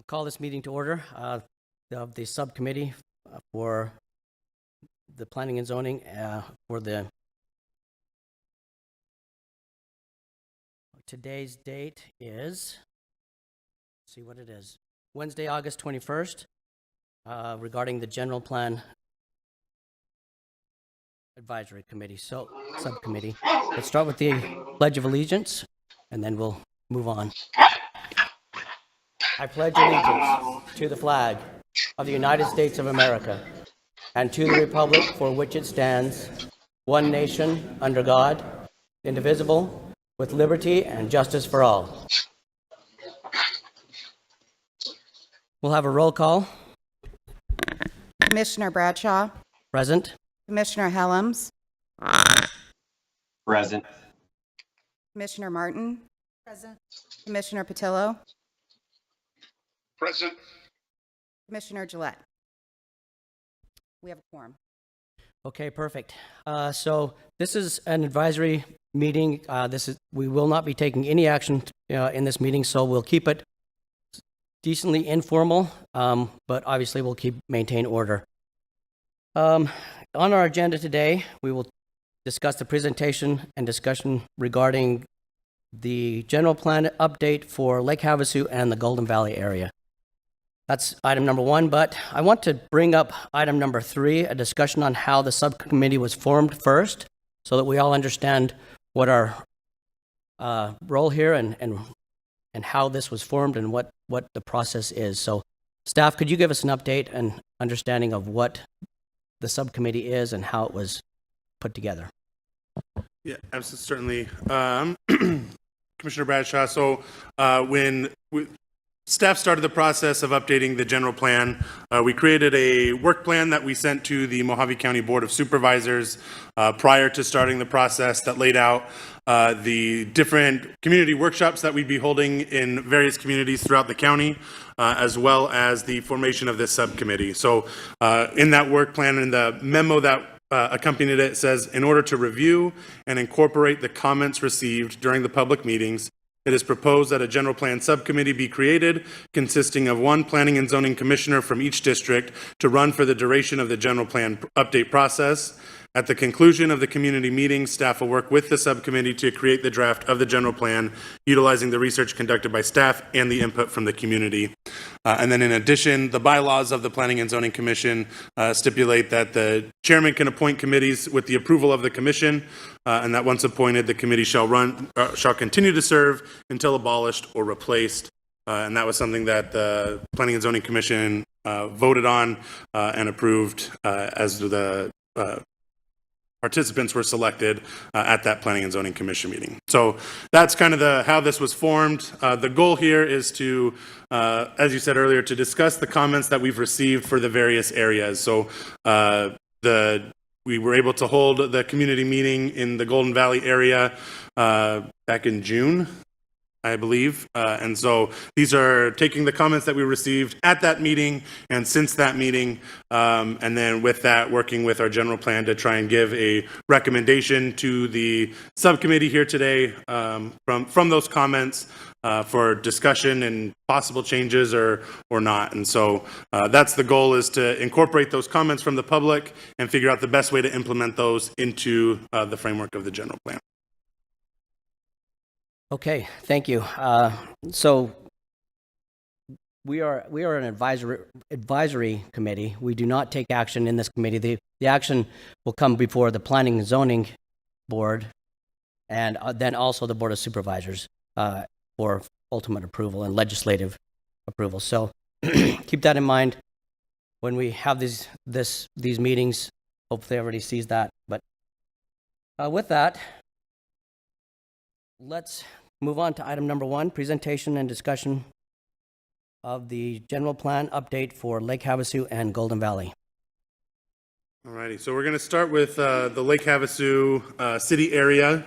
call this meeting to order of the subcommittee for the planning and zoning for the today's date is, let's see what it is, Wednesday, August 21st, regarding the general plan advisory committee, subcommittee. Let's start with the Pledge of Allegiance, and then we'll move on. I pledge allegiance to the flag of the United States of America and to the republic for which it stands, one nation, under God, indivisible, with liberty and justice for all. We'll have a roll call. Commissioner Bradshaw. Present. Commissioner Helms. Present. Commissioner Martin. Present. Commissioner Patillo. Present. Commissioner Gillette. We have a quorum. Okay, perfect. So this is an advisory meeting. We will not be taking any action in this meeting, so we'll keep it decently informal, but obviously we'll maintain order. On our agenda today, we will discuss the presentation and discussion regarding the general plan update for Lake Havasu and the Golden Valley area. That's item number one, but I want to bring up item number three, a discussion on how the subcommittee was formed first, so that we all understand what our role here and how this was formed and what the process is. So, staff, could you give us an update and understanding of what the subcommittee is and how it was put together? Yeah, absolutely, certainly. Commissioner Bradshaw, so when staff started the process of updating the general plan, we created a work plan that we sent to the Mojave County Board of Supervisors prior to starting the process that laid out the different community workshops that we'd be holding in various communities throughout the county, as well as the formation of this subcommittee. So in that work plan, in the memo that accompanied it, says, in order to review and incorporate the comments received during the public meetings, it is proposed that a general plan subcommittee be created consisting of one planning and zoning commissioner from each district to run for the duration of the general plan update process. At the conclusion of the community meeting, staff will work with the subcommittee to create the draft of the general plan, utilizing the research conducted by staff and the input from the community. And then in addition, the bylaws of the Planning and Zoning Commission stipulate that the chairman can appoint committees with the approval of the commission, and that once appointed, the committee shall continue to serve until abolished or replaced. And that was something that the Planning and Zoning Commission voted on and approved as the participants were selected at that Planning and Zoning Commission meeting. So that's kind of how this was formed. The goal here is to, as you said earlier, to discuss the comments that we've received for the various areas. So we were able to hold the community meeting in the Golden Valley area back in June, I believe. And so these are taking the comments that we received at that meeting and since that meeting, and then with that, working with our general plan to try and give a recommendation to the subcommittee here today from those comments for discussion and possible changes or not. And so that's the goal, is to incorporate those comments from the public and figure out the best way to implement those into the framework of the general plan. Okay, thank you. So we are an advisory committee. We do not take action in this committee. The action will come before the Planning and Zoning Board, and then also the Board of Supervisors for ultimate approval and legislative approval. So keep that in mind when we have these meetings. Hopefully everybody sees that. But with that, let's move on to item number one, presentation and discussion of the general plan update for Lake Havasu and Golden Valley. All righty, so we're going to start with the Lake Havasu city area.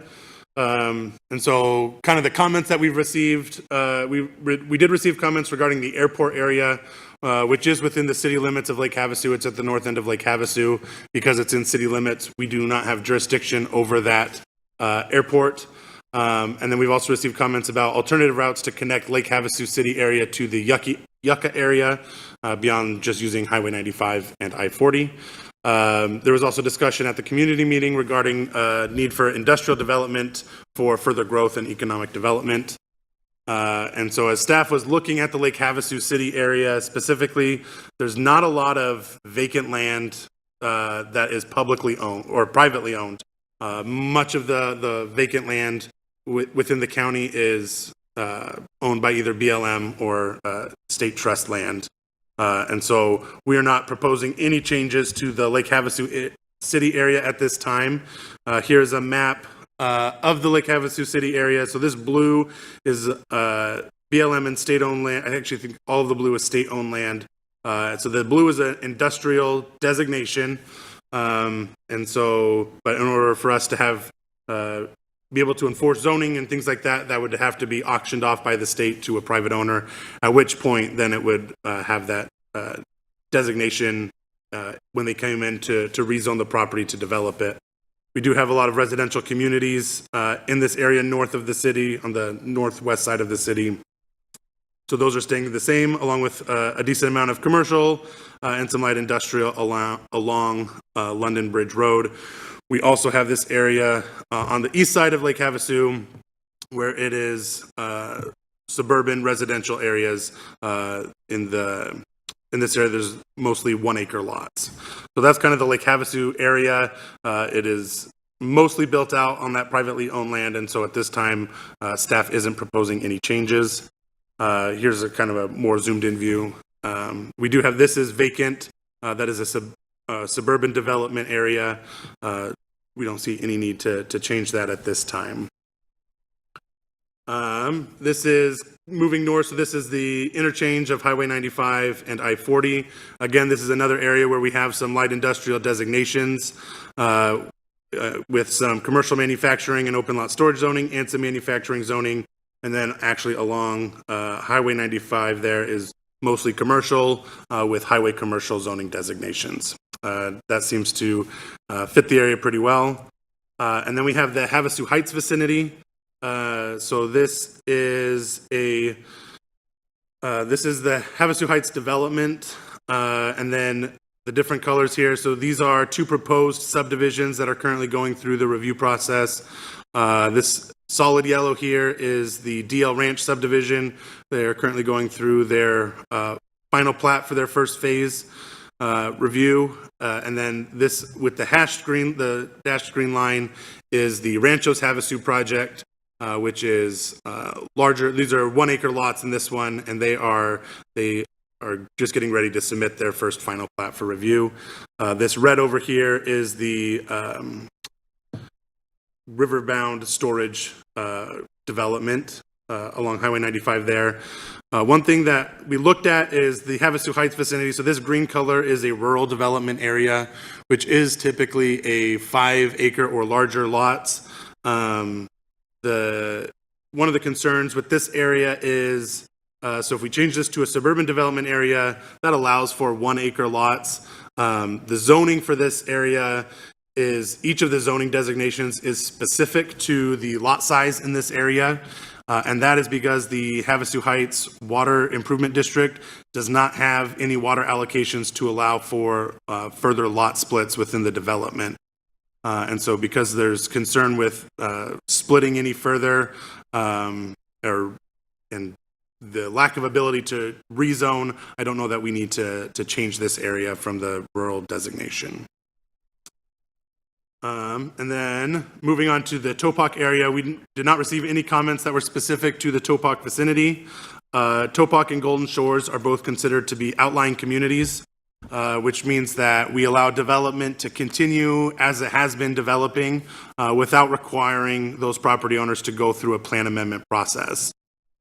And so kind of the comments that we've received, we did receive comments regarding the airport area, which is within the city limits of Lake Havasu. It's at the north end of Lake Havasu. Because it's in city limits, we do not have jurisdiction over that airport. And then we've also received comments about alternative routes to connect Lake Havasu city area to the Yucca area beyond just using Highway 95 and I-40. There was also discussion at the community meeting regarding need for industrial development for further growth and economic development. And so as staff was looking at the Lake Havasu City area specifically, there's not a lot of vacant land that is publicly owned or privately owned. Much of the vacant land within the county is owned by either BLM or state trust land. And so we are not proposing any changes to the Lake Havasu City area at this time. Here's a map of the Lake Havasu City area. So this blue is BLM and state-owned land. I actually think all of the blue is state-owned land. So the blue is an industrial designation. And so, but in order for us to have, be able to enforce zoning and things like that, that would have to be auctioned off by the state to a private owner, at which point then it would have that designation when they came in to rezone the property to develop it. We do have a lot of residential communities in this area north of the city, on the northwest side of the city. So those are staying the same, along with a decent amount of commercial and some light industrial along London Bridge Road. We also have this area on the east side of Lake Havasu, where it is suburban residential areas. In this area, there's mostly 1 acre lots. So that's kind of the Lake Havasu area. It is mostly built out on that privately owned land, and so at this time, staff isn't proposing any changes. Here's a kind of a more zoomed in view. We do have, this is vacant. That is a suburban development area. We don't see any need to change that at this time. This is moving north, so this is the interchange of Highway 95 and I-40. Again, this is another area where we have some light industrial designations with some commercial manufacturing and open lot storage zoning and some manufacturing zoning. And then actually along Highway 95 there is mostly commercial with highway commercial zoning designations. That seems to fit the area pretty well. And then we have the Havasu Heights vicinity. So this is the Havasu Heights development, and then the different colors here. So these are 2 proposed subdivisions that are currently going through the review process. This solid yellow here is the DL Ranch subdivision. They are currently going through their final plat for their first phase review. And then this with the dashed green line is the Ranchos Havasu project, which is larger. These are 1 acre lots in this one, and they are just getting ready to submit their first final plat for review. This red over here is the riverbound storage development along Highway 95 there. One thing that we looked at is the Havasu Heights vicinity. So this green color is a rural development area, which is typically a 5 acre or larger lots. One of the concerns with this area is, so if we change this to a suburban development area, that allows for 1 acre lots. The zoning for this area is, each of the zoning designations is specific to the lot size in this area. And that is because the Havasu Heights Water Improvement District does not have any water allocations to allow for further lot splits within the development. And so because there's concern with splitting any further and the lack of ability to rezone, I don't know that we need to change this area from the rural designation. And then moving on to the Topock area, we did not receive any comments that were specific to the Topock vicinity. Topock and Golden Shores are both considered to be outlying communities, which means that we allow development to continue as it has been developing without requiring those property owners to go through a plan amendment process.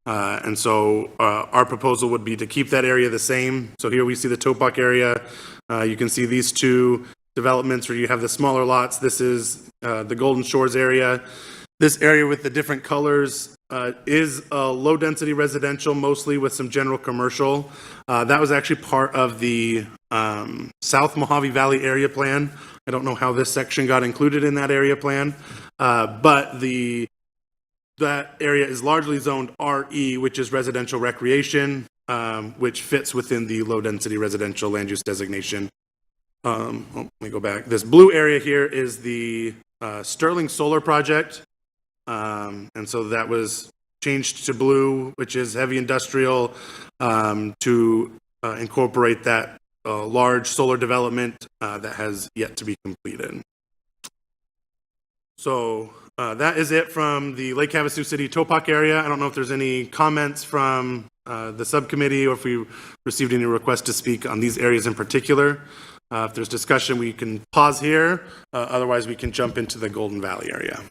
And so our proposal would be to keep that area the same. So here we see the Topock area. You can see these 2 developments where you have the smaller lots. This is the Golden Shores area. This area with the different colors is a low density residential, mostly with some general commercial. That was actually part of the South Mojave Valley area plan. I don't know how this section got included in that area plan, but that area is largely zoned RE, which is residential recreation. which fits within the low-density residential land use designation. Let me go back. This blue area here is the Sterling Solar Project. And so that was changed to blue, which is heavy industrial, to incorporate that large solar development that has yet to be completed. So that is it from the Lake Havasu City Topock area. I don't know if there's any comments from the subcommittee or if we received any requests to speak on these areas in particular. If there's discussion, we can pause here. Otherwise, we can jump into the Golden Valley area.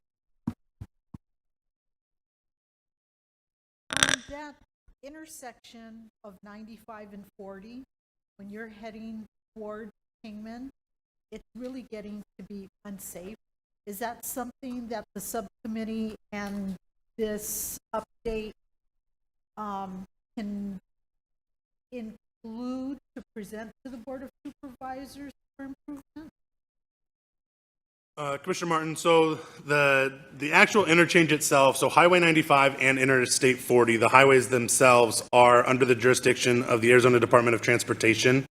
That intersection of 95 and 40, when you're heading toward Kingman, it's really getting to be unsafe. Is that something that the subcommittee and this update can include to present to the Board of Supervisors for improvement? Commissioner Martin, so the actual interchange itself, so Highway 95 and Interstate 40, the highways themselves are under the jurisdiction of the Arizona Department of Transportation.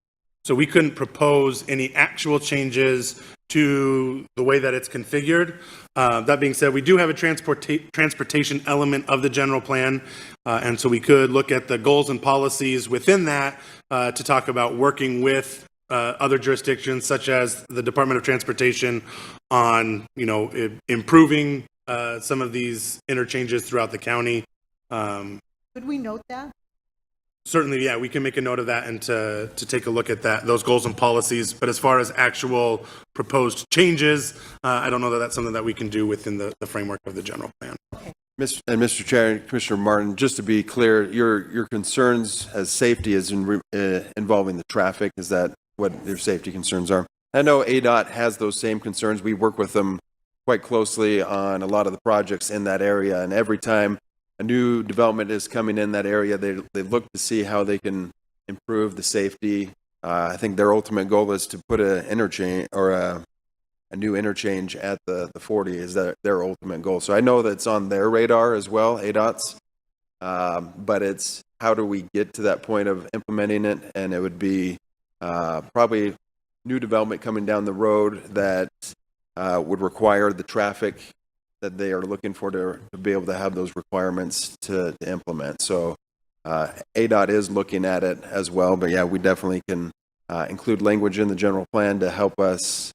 So we couldn't propose any actual changes to the way that it's configured. That being said, we do have a transportation element of the general plan, and so we could look at the goals and policies within that to talk about working with other jurisdictions, such as the Department of Transportation, on improving some of these interchanges throughout the county. Could we note that? Certainly, yeah, we can make a note of that and to take a look at those goals and policies. But as far as actual proposed changes, I don't know that that's something that we can do within the framework of the general plan. Mr. Chair and Commissioner Martin, just to be clear, your concerns as safety is involving the traffic. Is that what your safety concerns are? I know ADOT has those same concerns. We work with them quite closely on a lot of the projects in that area, and every time a new development is coming in that area, they look to see how they can improve the safety. I think their ultimate goal is to put an interchange or a new interchange at the 40 is that their ultimate goal. So I know that's on their radar as well, ADOT's, but it's how do we get to that point of implementing it? And it would be probably new development coming down the road that would require the traffic that they are looking for to be able to have those requirements to implement. So ADOT is looking at it as well, but yeah, we definitely can include language in the general plan to help us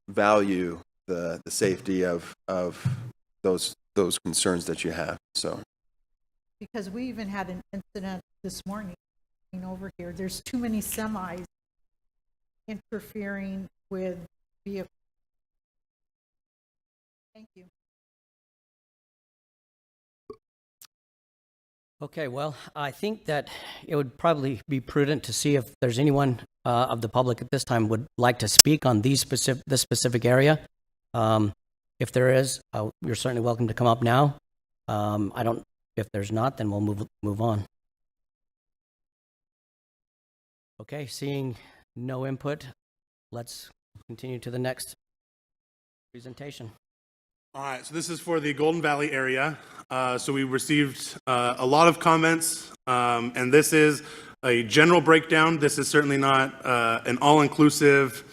value the safety of those concerns that you have. So Because we even had an incident this morning over here. There's too many semis interfering with vehicles. Thank you. Okay, well, I think that it would probably be prudent to see if there's anyone of the public at this time would like to speak on this specific area. If there is, you're certainly welcome to come up now. If there's not, then we'll move on. Okay, seeing no input, let's continue to the next presentation. All right, so this is for the Golden Valley area. So we received a lot of comments, and this is a general breakdown. This is certainly not an all-inclusive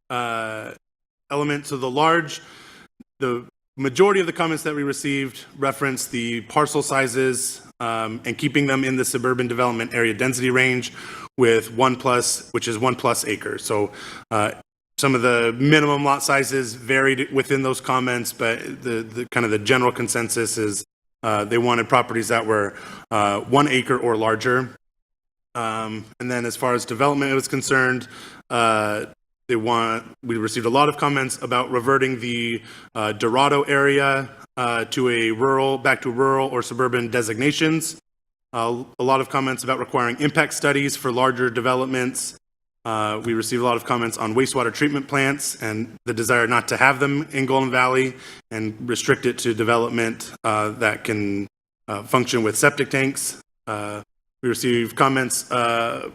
element. So the majority of the comments that we received reference the parcel sizes and keeping them in the suburban development area density range with 1+, which is 1+ acres. So some of the minimum lot sizes varied within those comments, but the kind of the general consensus is they wanted properties that were 1 acre or larger. And then as far as development was concerned, we received a lot of comments about reverting the Dorado area back to rural or suburban designations. A lot of comments about requiring impact studies for larger developments. We received a lot of comments on wastewater treatment plants and the desire not to have them in Golden Valley and restrict it to development that can function with septic tanks. We received comments not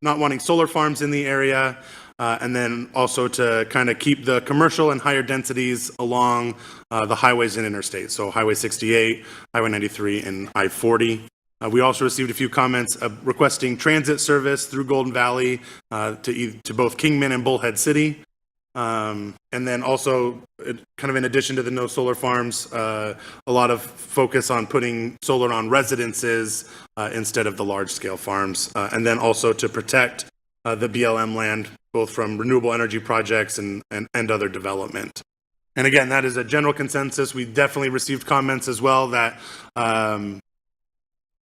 wanting solar farms in the area, and then also to kind of keep the commercial and higher densities along the highways and interstates. So Highway 68, Highway 93, and I-40. We also received a few comments requesting transit service through Golden Valley to both Kingman and Bullhead City. And then also, kind of in addition to the no solar farms, a lot of focus on putting solar on residences instead of the large-scale farms. And then also to protect the BLM land, both from renewable energy projects and other development. And again, that is a general consensus. We definitely received comments as well that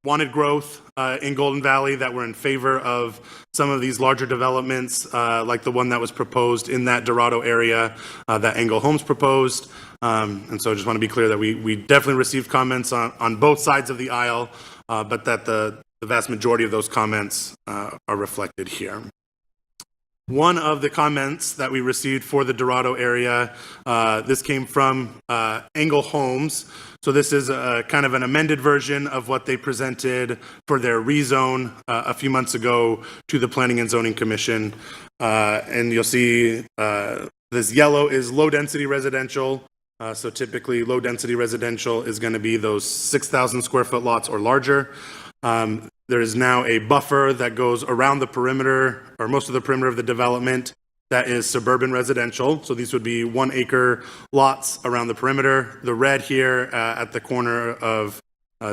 wanted growth in Golden Valley, that were in favor of some of these larger developments, like the one that was proposed in that Dorado area that Engel Homes proposed. And so I just want to be clear that we definitely received comments on both sides of the aisle, but that the vast majority of those comments are reflected here. One of the comments that we received for the Dorado area, this came from Engel Homes. So this is a kind of an amended version of what they presented for their rezone a few months ago to the Planning and Zoning Commission. And you'll see this yellow is low-density residential. So typically, low-density residential is going to be those 6,000 square foot lots or larger. There is now a buffer that goes around the perimeter, or most of the perimeter of the development, that is suburban residential. So these would be 1 acre lots around the perimeter. The red here at the corner of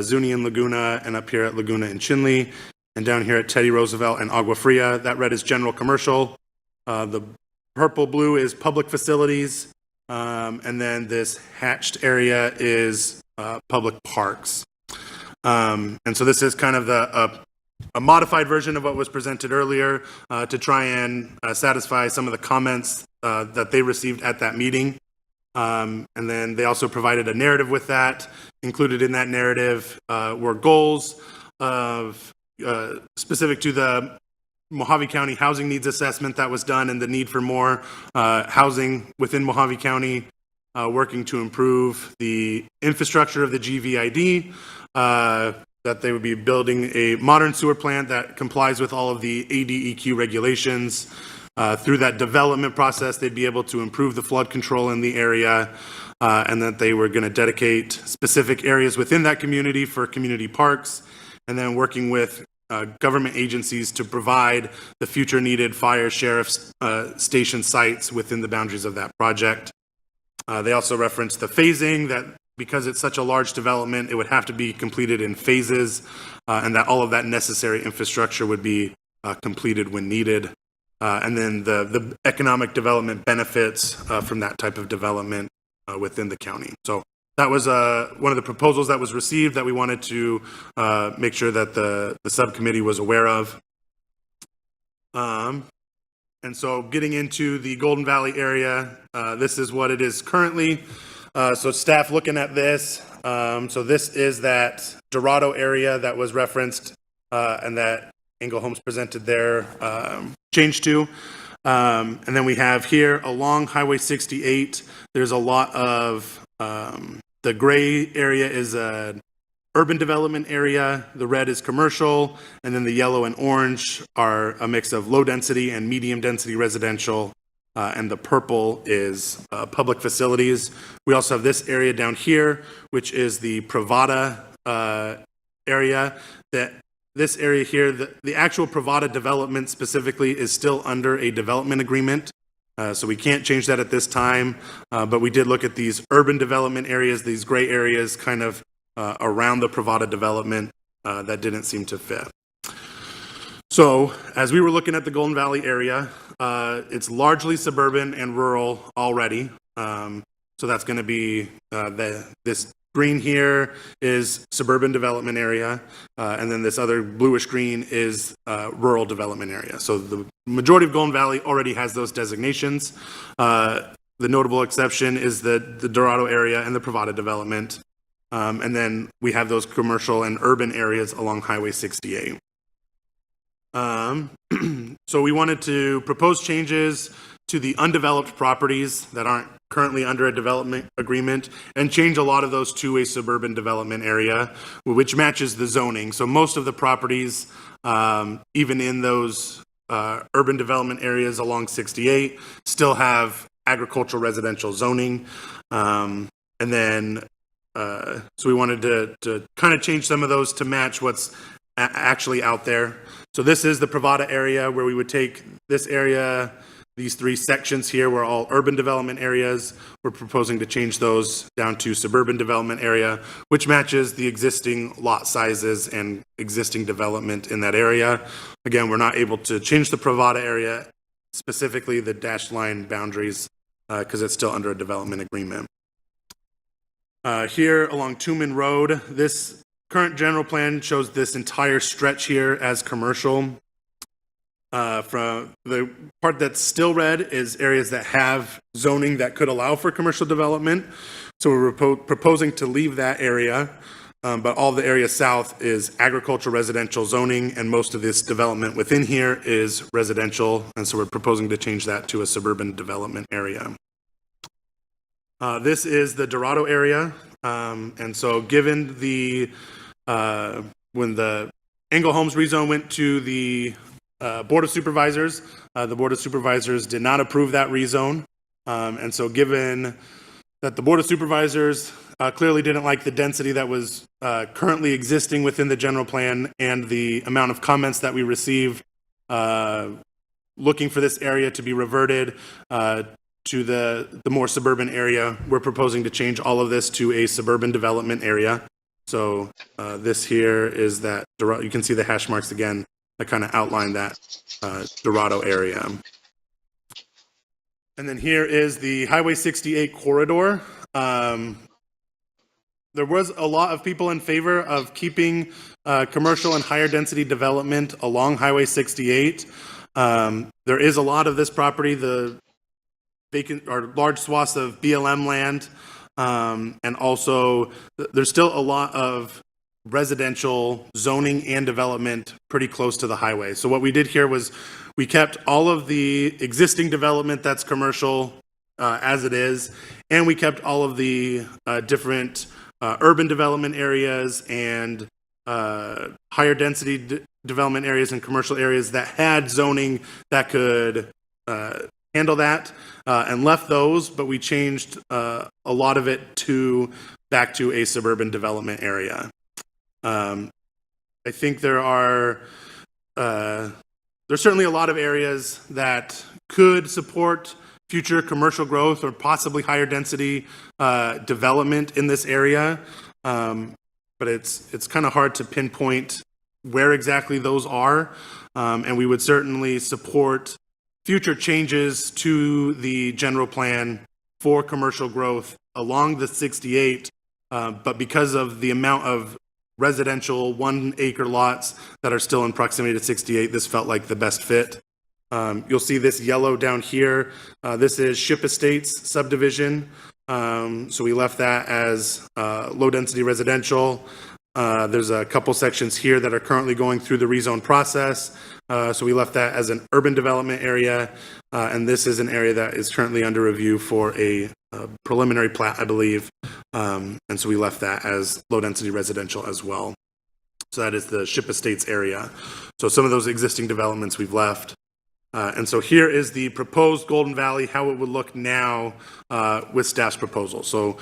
Zuni and Laguna, and up here at Laguna and Chinle, and down here at Teddy Roosevelt and Agua Fria. That red is general commercial. The purple blue is public facilities. And then this hatched area is public parks. And so this is kind of a modified version of what was presented earlier to try and satisfy some of the comments that they received at that meeting. And then they also provided a narrative with that. Included in that narrative were goals of specific to the Mojave County housing needs assessment that was done and the need for more housing within Mojave County, working to improve the infrastructure of the GVID, that they would be building a modern sewer plant that complies with all of the ADEQ regulations. Through that development process, they'd be able to improve the flood control in the area, and that they were going to dedicate specific areas within that community for community parks, and then working with government agencies to provide the future needed fire sheriff's station sites within the boundaries of that project. They also referenced the phasing, that because it's such a large development, it would have to be completed in phases, and that all of that necessary infrastructure would be completed when needed. And then the economic development benefits from that type of development within the county. So that was one of the proposals that was received that we wanted to make sure that the subcommittee was aware of. And so getting into the Golden Valley area, this is what it is currently. So staff looking at this, so this is that Dorado area that was referenced and that Engel Homes presented their change to. And then we have here along Highway 68, there's a lot of, the gray area is an urban development area, the red is commercial, and then the yellow and orange are a mix of low density and medium density residential. And the purple is public facilities. We also have this area down here, which is the Pravada area. This area here, the actual Pravada development specifically is still under a development agreement. So we can't change that at this time. But we did look at these urban development areas, these gray areas kind of around the Pravada development that didn't seem to fit. So as we were looking at the Golden Valley area, it's largely suburban and rural already. So that's going to be this green here is suburban development area, and then this other bluish green is rural development area. So the majority of Golden Valley already has those designations. The notable exception is the Dorado area and the Pravada development. And then we have those commercial and urban areas along Highway 68. So we wanted to propose changes to the undeveloped properties that aren't currently under a development agreement and change a lot of those to a suburban development area, which matches the zoning. So most of the properties, even in those urban development areas along 68, still have agricultural residential zoning. And then we wanted to kind of change some of those to match what's actually out there. So this is the Pravada area where we would take this area, these 3 sections here were all urban development areas. We're proposing to change those down to suburban development area, which matches the existing lot sizes and existing development in that area. Again, we're not able to change the Pravada area, specifically the dashed line boundaries, because it's still under a development agreement. Here along Tuman Road, this current general plan shows this entire stretch here as commercial. From the part that's still red is areas that have zoning that could allow for commercial development. So we're proposing to leave that area, but all the area south is agricultural residential zoning, and most of this development within here is residential, and so we're proposing to change that to a suburban development area. This is the Dorado area, and so given the when the Engel Homes rezone went to the Board of Supervisors, the Board of Supervisors did not approve that rezone, and so given that the Board of Supervisors clearly didn't like the density that was currently existing within the general plan and the amount of comments that we received looking for this area to be reverted to the more suburban area, we're proposing to change all of this to a suburban development area. So this here is that, you can see the hash marks again that kind of outline that Dorado area. And then here is the Highway 68 corridor. There was a lot of people in favor of keeping commercial and higher density development along Highway 68. There is a lot of this property, the vacant or large swaths of BLM land, and also there's still a lot of residential zoning and development pretty close to the highway. So what we did here was we kept all of the existing development that's commercial as it is, and we kept all of the different urban development areas and higher density development areas and commercial areas that had zoning that could handle that, and left those, but we changed a lot of it back to a suburban development area. I think there's certainly a lot of areas that could support future commercial growth or possibly higher density development in this area, but it's kind of hard to pinpoint where exactly those are, and we would certainly support future changes to the general plan for commercial growth along the 68, but because of the amount of residential 1 acre lots that are still in proximity to 68, this felt like the best fit. You'll see this yellow down here. This is Ship Estates subdivision. So we left that as low density residential. There's a couple sections here that are currently going through the rezone process. So we left that as an urban development area. And this is an area that is currently under review for a preliminary plat, I believe. And so we left that as low density residential as well. So that is the Ship Estates area. So some of those existing developments we've left. And so here is the proposed Golden Valley, how it would look now with staff's proposal. So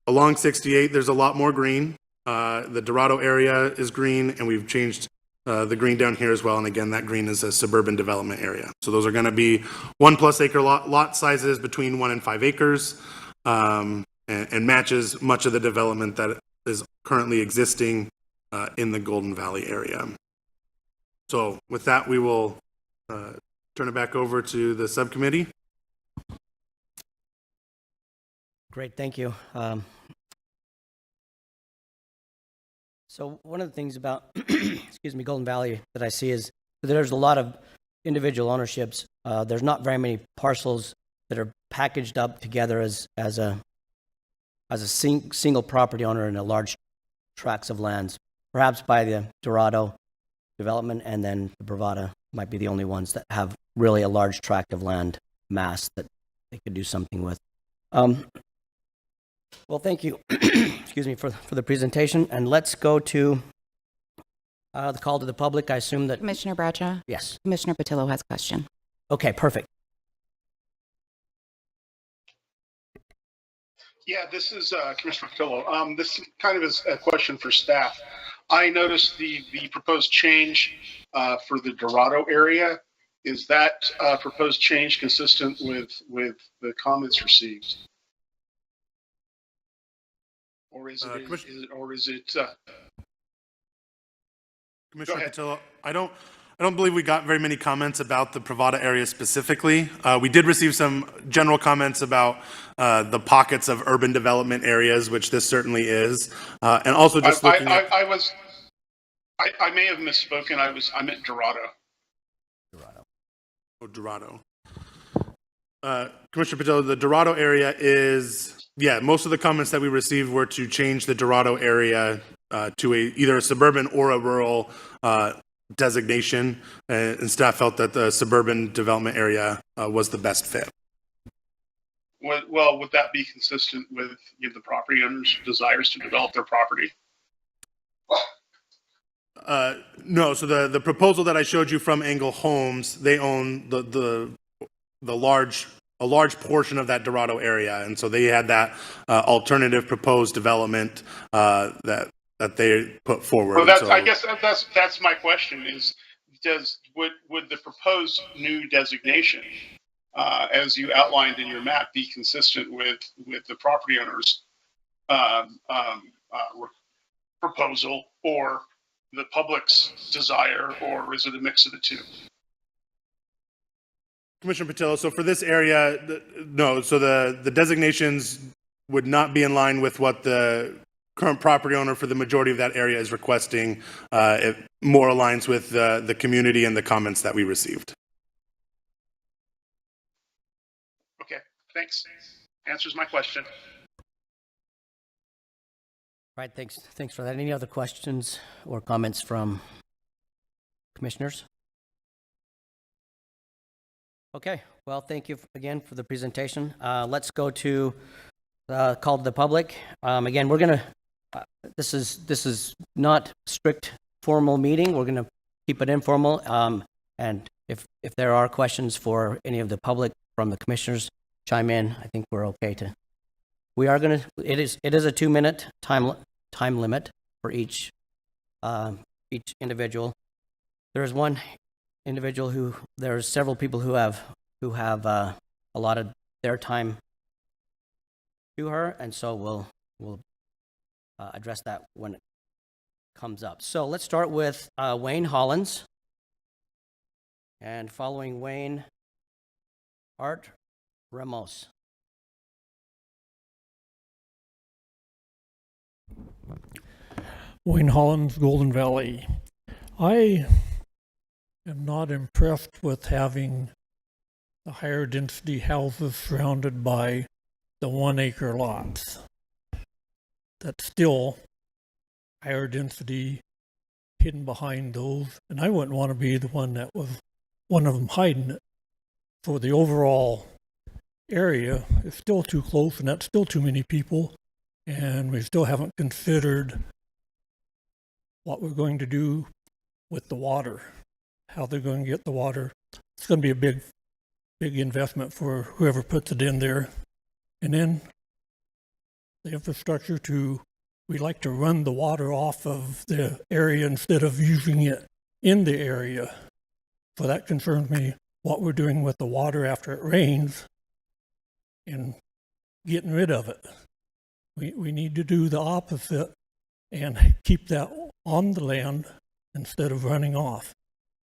along 68, there's a lot more green. The Dorado area is green, and we've changed the green down here as well. And again, that green is a suburban development area. So those are going to be 1+ acre lot sizes between 1 and 5 acres, and matches much of the development that is currently existing in the Golden Valley area. So with that, we will turn it back over to the subcommittee. Great, thank you. So one of the things about, excuse me, Golden Valley that I see is that there's a lot of individual ownerships. There's not very many parcels that are packaged up together as a single property owner in a large tracts of lands. Perhaps by the Dorado development, and then the Bravada might be the only ones that have really a large tract of land mass that they could do something with. Well, thank you, excuse me, for the presentation, and let's go to the call to the public. I assume that, Commissioner Bradshaw? yes. Commissioner Patillo has a question. Okay, perfect. Yeah, this is Commissioner Patillo. This kind of is a question for staff. I noticed the proposed change for the Dorado area. Is that proposed change consistent with the comments received? Or is it, Commissioner ahead. Patillo, I don't believe we got very many comments about the Pravada area specifically. We did receive some general comments about the pockets of urban development areas, which this certainly is, and also just looking at. I may have misspoken. I meant Dorado. Oh, Dorado. Commissioner Patillo, the Dorado area is, yeah, most of the comments that we received were to change the Dorado area to either a suburban or a rural designation, and staff felt that the suburban development area was the best fit. Well, would that be consistent with the property owners' desires to develop their property? No, so the proposal that I showed you from Angle Homes, they own a large portion of that Dorado area, and so they had that alternative proposed development that they put forward. Well, So, I guess that's my question: is would the proposed new designation, as you outlined in your map, be consistent with the property owners' proposal, or the public's desire, or is it a mix of the two? Commissioner Patillo, so for this area, no, so the designations would not be in line with what the current property owner for the majority of that area is requesting. It more aligns with the community and the comments that we received. Okay, thanks. Answers my question. All right, thanks for that. Any other questions or comments from commissioners? Okay, well, thank you again for the presentation. Let's go to call to the public. Again, we're gonna, this is not strict formal meeting. We're gonna keep it informal. And if there are questions for any of the public from the commissioners, chime in. I think we're okay to. We are gonna. It is a 2-minute time limit for each individual. There is one individual who, there's several people who have allotted their time to her, and so we'll address that when it comes up. So let's start with Wayne Hollins, and following Wayne, Art Ramos. Wayne Hollins, Golden Valley. I am not impressed with having the higher density houses surrounded by the 1-acre lots. That's still higher density hidden behind those, and I wouldn't want to be the one that was one of them hiding it. For the overall area, it's still too close, and that's still too many people, and we still haven't considered what we're going to do with the water, how they're going to get the water. It's going to be a big investment for whoever puts it in there. And then the infrastructure we like to run the water off of the area instead of using it in the area. So that concerns me, what we're doing with the water after it rains and getting rid of it. We need to do the opposite and keep that on the land instead of running off.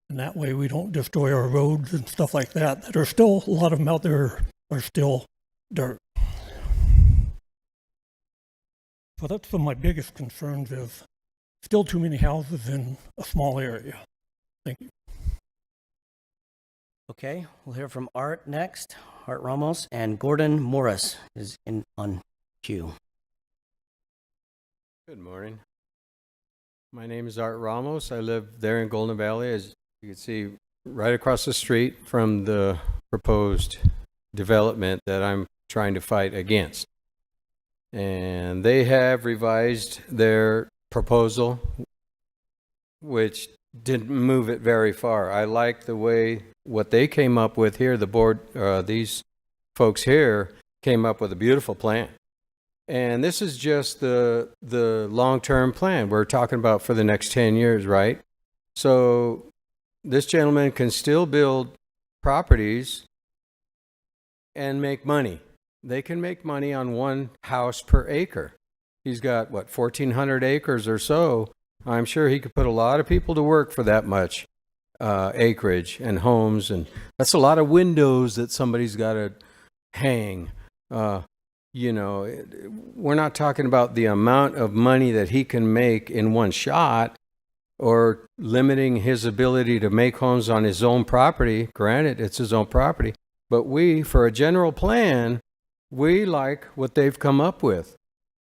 And that way we don't destroy our roads and stuff like that are still, a lot of them out there are still dirt. So that's some of my biggest concerns, is still too many houses in a small area. Thank you. Okay, we'll hear from Art next, Art Ramos, and Gordon Morris is on queue. Good morning. My name is Art Ramos. I live there in Golden Valley, as you can see, right across the street from the proposed development that I'm trying to fight against. And they have revised their proposal, which didn't move it very far. I like the way what they came up with here. The board, these folks here came up with a beautiful plan. And this is just the long-term plan we're talking about for the next 10 years, right? So this gentleman can still build properties and make money. They can make money on one house per acre. He's got, what, 1,400 acres or so. I'm sure he could put a lot of people to work for that much acreage and homes, and that's a lot of windows that somebody's got to hang. You know, we're not talking about the amount of money that he can make in one shot or limiting his ability to make homes on his own property. Granted, it's his own property, but we, for a general plan, we like what they've come up with,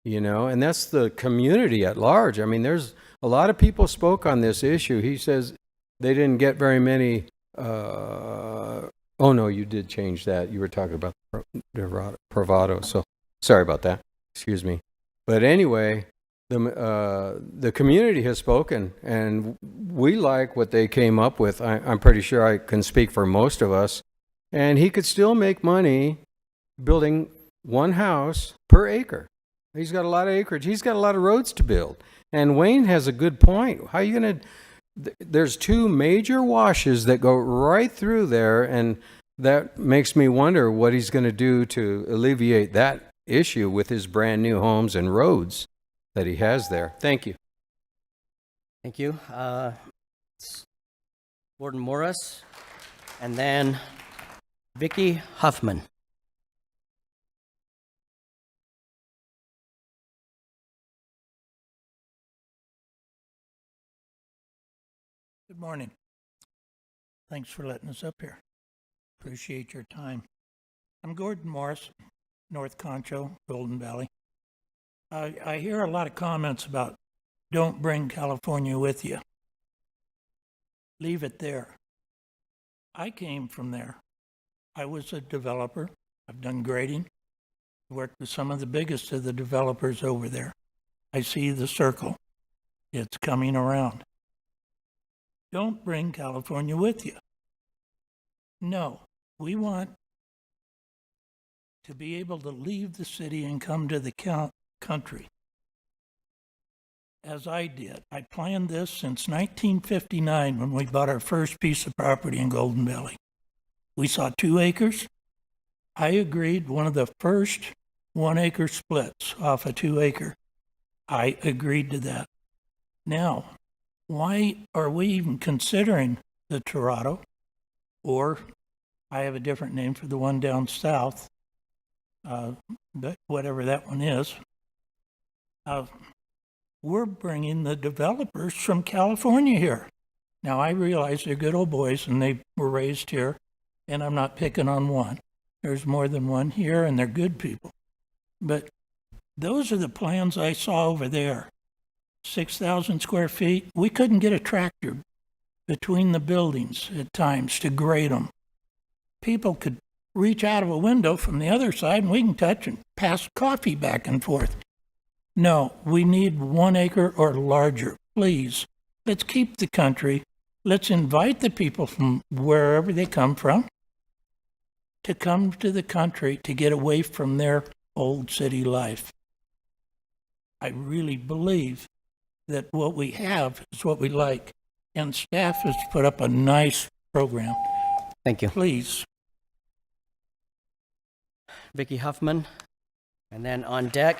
you know, and that's the community at large. I mean, there's a lot of people spoke on this issue. He says they didn't get very many. Oh no, you did change that. You were talking about Dorado. So sorry about that. Excuse me. But anyway, the community has spoken, and we like what they came up with. I'm pretty sure I can speak for most of us. And he could still make money building one house per acre. He's got a lot of acreage. He's got a lot of roads to build. And Wayne has a good point. How are you going to... There's two major washes that go right through there, and that makes me wonder what he's going to do to alleviate that issue with his brand new homes and roads that he has there. Thank you. Thank you. Warden Morris, and then Vicky Huffman. Good morning. Thanks for letting us up here. Appreciate your time. I'm Gordon Morris, North Concho, Golden Valley. I hear a lot of comments about don't bring California with you. Leave it there. I came from there. I was a developer. I've done grading. Worked with some of the biggest of the developers over there. I see the circle. It's coming around. Don't bring California with you. No, we want to be able to leave the city and come to the country. As I did. I planned this since 1959 when we bought our first piece of property in Golden Valley. We saw 2 acres. I agreed one of the first 1 acre splits off a 2 acre. I agreed to that. Now, why are we even considering the Dorado, or I have a different name for the one down south, but whatever that one is. We're bringing the developers from California here. Now, I realize they're good old boys and they were raised here, and I'm not picking on one. There's more than one here, and they're good people. But those are the plans I saw over there. 6,000 square feet. We couldn't get a tractor between the buildings at times to grade them. People could reach out of a window from the other side and we can touch and pass coffee back and forth. No, we need 1 acre or larger. Please, let's keep the country. Let's invite the people from wherever they come from to come to the country to get away from their old city life. I really believe that what we have is what we like, and staff has put up a nice program. Thank you. Please. Vicky Huffman, and then on deck,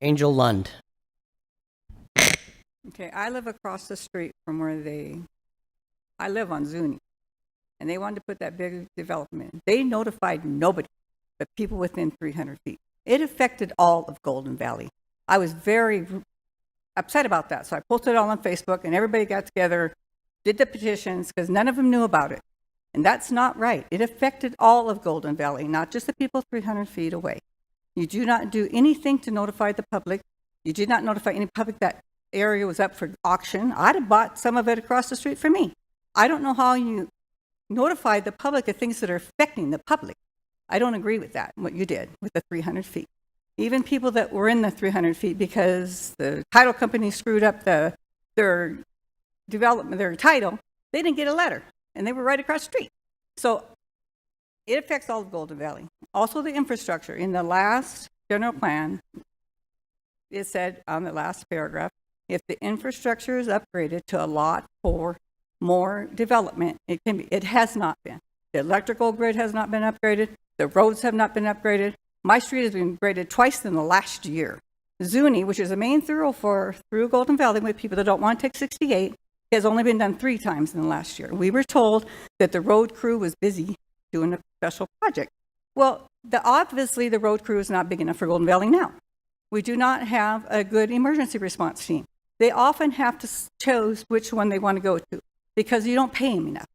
Angel Lund. Okay, I live across the street from where I live on Zuni, and they wanted to put that big development in. They notified nobody but people within 300 feet. It affected all of Golden Valley. I was very upset about that, so I posted it all on Facebook, and everybody got together, did the petitions, because none of them knew about it. And that's not right. It affected all of Golden Valley, not just the people 300 feet away. You do not do anything to notify the public. You did not notify any public that area was up for auction. I'd have bought some of it across the street from me. I don't know how you notify the public of things that are affecting the public. I don't agree with that, what you did with the 300 feet. Even people that were in the 300 feet because the title company screwed up their development, their title, they didn't get a letter, and they were right across the street. So it affects all of Golden Valley. Also the infrastructure. In the last general plan, it said on the last paragraph, if the infrastructure is upgraded to allot for more development, it can be. It has not been. The electrical grid has not been upgraded. The roads have not been upgraded. My street has been graded twice in the last year. Zuni, which is a main thoroughfare through Golden Valley with people that don't want to take 68, has only been done 3 times in the last year. We were told that the road crew was busy doing a special project. Well, obviously the road crew is not big enough for Golden Valley now. We do not have a good emergency response team. They often have to choose which one they want to go to because you don't pay them enough.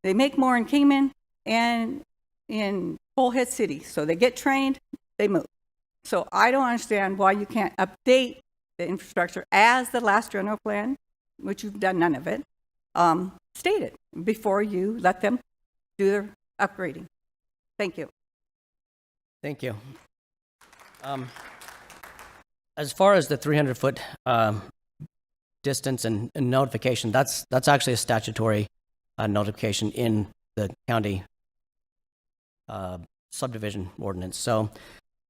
They make more in Kingman and in Bullhead City. So they get trained, they move. So I don't understand why you can't update the infrastructure as the last general plan, which you've done none of it, stated before you let them do their upgrading. Thank you. Thank you. As far as the 300-foot distance and notification, that's actually a statutory notification in the county subdivision ordinance. So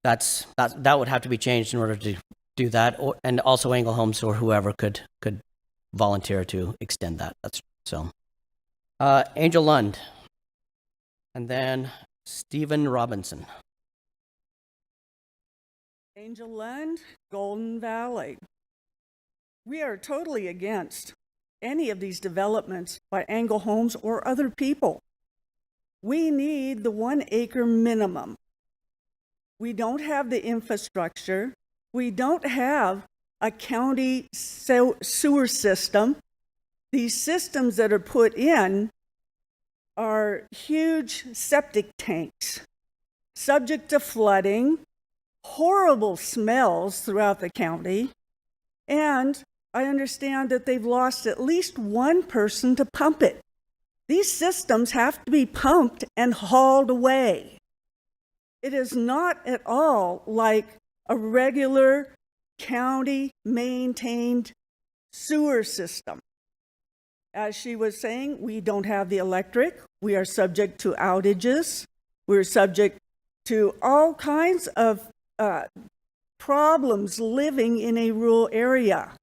that would have to be changed in order to do that, and also Angle Homes or whoever could volunteer to extend that. That's so. Angel Lund, and then Stephen Robinson. Angel Lund, Golden Valley. We are totally against any of these developments by Angle Homes or other people. We need the 1 acre minimum. We don't have the infrastructure. We don't have a county sewer system. These systems that are put in are huge septic tanks, subject to flooding, horrible smells throughout the county, and I understand that they've lost at least 1 person to pump it. These systems have to be pumped and hauled away. It is not at all like a regular county-maintained sewer system. As she was saying, we don't have the electric. We are subject to outages. We're subject to all kinds of problems living in a rural area.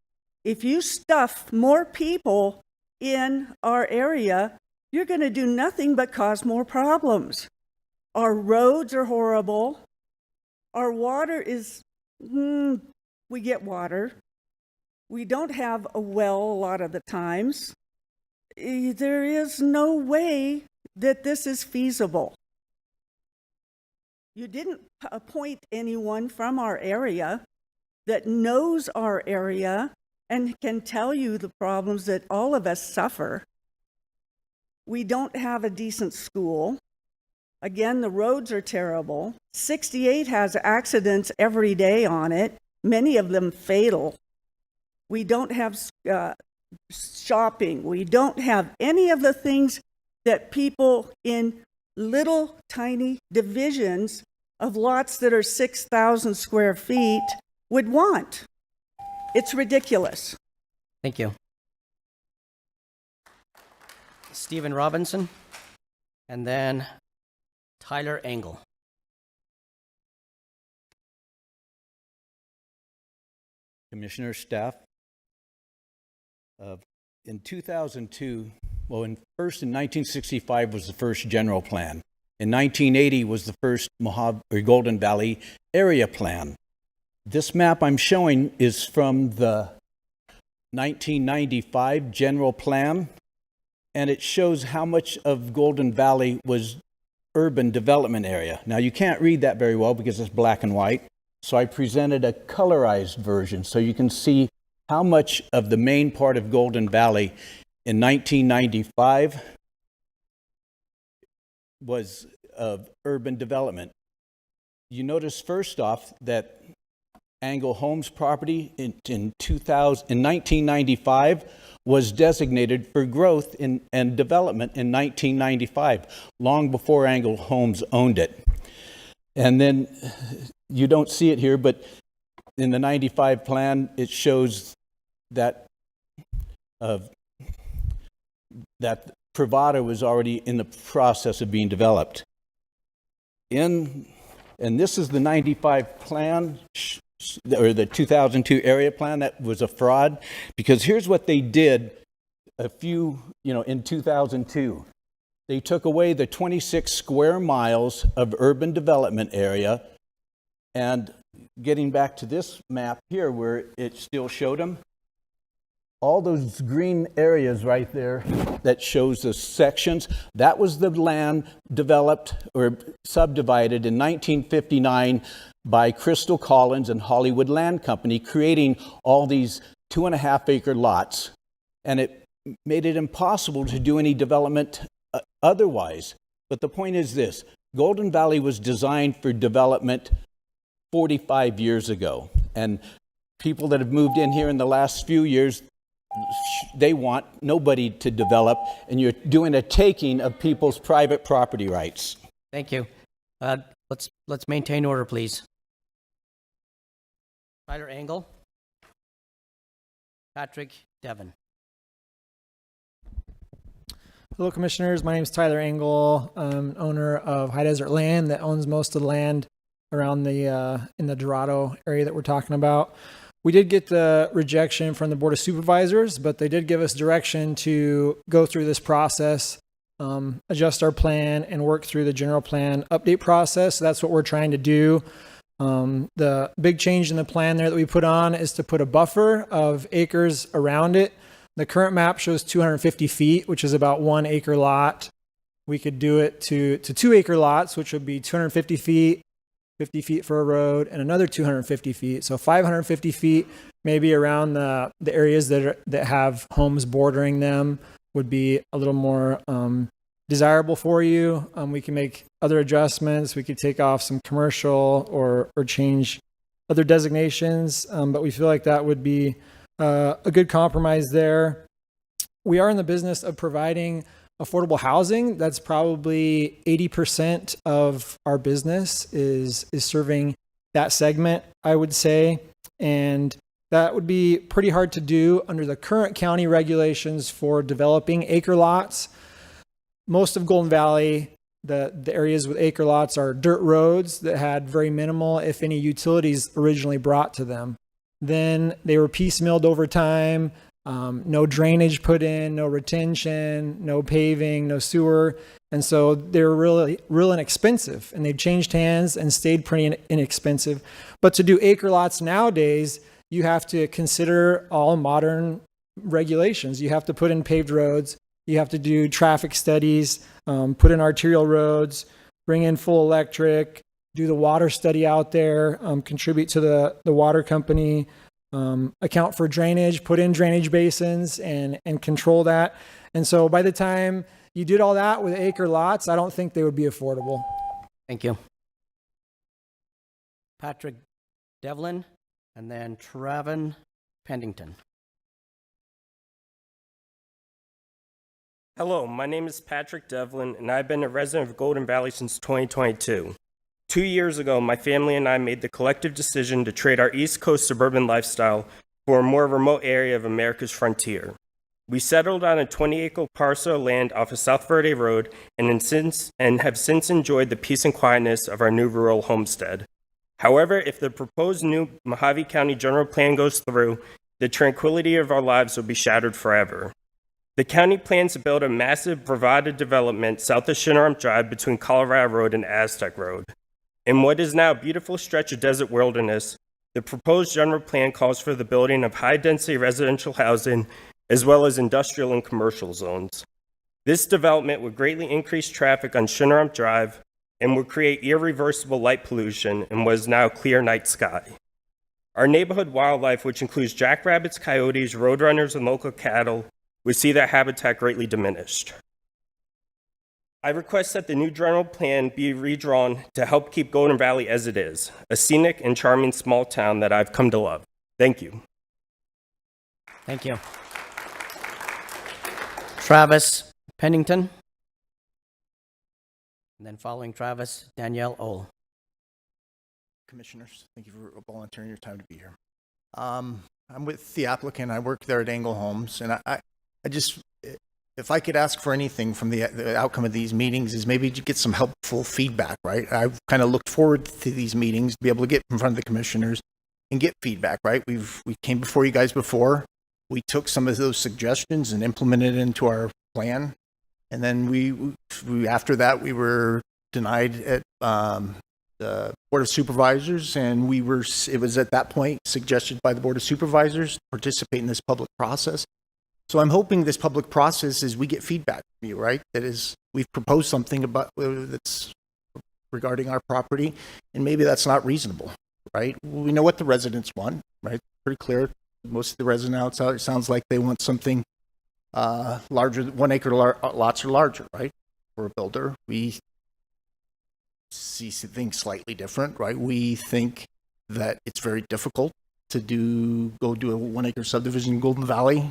If you stuff more people in our area, you're going to do nothing but cause more problems. Our roads are horrible. Our water is, we get water. We don't have a well a lot of the times. There is no way that this is feasible. You didn't appoint anyone from our area that knows our area and can tell you the problems that all of us suffer. We don't have a decent school. Again, the roads are terrible. 68 has accidents every day on it, many of them fatal. We don't have shopping. We don't have any of the things that people in little tiny divisions of lots that are 6,000 square feet would want. It's ridiculous. Thank you. Stephen Robinson, and then Tyler Engel. Commissioner, staff. In 2002, first in 1965 was the first general plan. In 1980 was the first Golden Valley area plan. This map I'm showing is from the 1995 general plan, and it shows how much of Golden Valley was urban development area. Now you can't read that very well because it's black and white, so I presented a colorized version so you can see how much of the main part of Golden Valley in 1995 was of urban development. You notice first off that Angle Homes property in 1995 was designated for growth and development in 1995, long before Angle Homes owned it. And then you don't see it here, but in the 95 plan, it shows that that Dorado was already in the process of being developed. In And this is the 95 plan, or the 2002 area plan that was a fraud, because here's what they did in 2002. They took away the 26 square miles of urban development area, and getting back to this map here where it still showed them, all those green areas right there that shows the sections, that was the land developed or subdivided in 1959 by Crystal Collins and Hollywood Land Company, creating all these 2.5-acre lots. And it made it impossible to do any development otherwise. But the point is this: Golden Valley was designed for development 45 years ago. And people that have moved in here in the last few years, they want nobody to develop, and you're doing a taking of people's private property rights. Thank you. Let's maintain order, please. Tyler Engel. Patrick Devon. Hello, Commissioners. My name is Tyler Engel. I'm owner of High Desert Land that owns most of the land around in the Dorado area that we're talking about. We did get the rejection from the Board of Supervisors, but they did give us direction to go through this process, adjust our plan, and work through the general plan update process. So that's what we're trying to do. The big change in the plan there that we put on is to put a buffer of acres around it. The current map shows 250 feet, which is about 1 acre lot. We could do it to 2 acre lots, which would be 250 feet, 50 feet for a road, and another 250 feet. So 550 feet, maybe around the areas that have homes bordering them, would be a little more desirable for you. We can make other adjustments. We could take off some commercial or change other designations, but we feel like that would be a good compromise there. We are in the business of providing affordable housing. That's probably 80% of our business is serving that segment, I would say. And that would be pretty hard to do under the current county regulations for developing acre lots. Most of Golden Valley, the areas with acre lots are dirt roads that had very minimal, if any, utilities originally brought to them. Then they were piecemealed over time. No drainage put in, no retention, no paving, no sewer. And so they're real inexpensive, and they've changed hands and stayed pretty inexpensive. But to do acre lots nowadays, you have to consider all modern regulations. You have to put in paved roads. You have to do traffic studies, put in arterial roads, bring in full electric, do the water study out there, contribute to the water company, account for drainage, put in drainage basins, and control that. And so by the time you did all that with acre lots, I don't think they would be affordable. Thank you. Patrick Devlin, and then Traven Pendington. Hello, my name is Patrick Devlin, and I've been a resident of Golden Valley since 2022. 2 years ago, my family and I made the collective decision to trade our East Coast suburban lifestyle for a more remote area of America's frontier. We settled on a 20-acre parcel of land off of South Verde Road and have since enjoyed the peace and quietness of our new rural homestead. However, if the proposed new Mojave County General Plan goes through, the tranquility of our lives will be shattered forever. The county plans to build a massive bravada development south of Shinneramp Drive between Colorado Road and Aztec Road. In what is now a beautiful stretch of desert wilderness, the proposed general plan calls for the building of high-density residential housing as well as industrial and commercial zones. This development would greatly increase traffic on Shinneramp Drive and would create irreversible light pollution in what is now a clear night sky. Our neighborhood wildlife, which includes jackrabbits, coyotes, roadrunners, and local cattle, would see their habitat greatly diminished. I request that the new general plan be redrawn to help keep Golden Valley as it is, a scenic and charming small town that I've come to love. Thank you. Thank you. Travis Pennington. And then following Travis, Danielle Ohl. Commissioners, thank you for volunteering your time to be here. I'm with the applicant. I work there at Engel Homes, and I just, if I could ask for anything from the outcome of these meetings is maybe to get some helpful feedback, right? I've kind of looked forward to these meetings to be able to get in front of the commissioners and get feedback, right? We came before you guys before. We took some of those suggestions and implemented it into our plan. And then we after that, we were denied at the Board of Supervisors, and it was at that point suggested by the Board of Supervisors to participate in this public process. So I'm hoping this public process is we get feedback from you, right? That is, we've proposed something about that's regarding our property, and maybe that's not reasonable, right? We know what the residents want, right? Pretty clear. Most of the residents out, it sounds like they want something larger. 1 acre lots are larger, right? For a builder, we see things slightly different, right? We think that it's very difficult to go do a 1 acre subdivision in Golden Valley,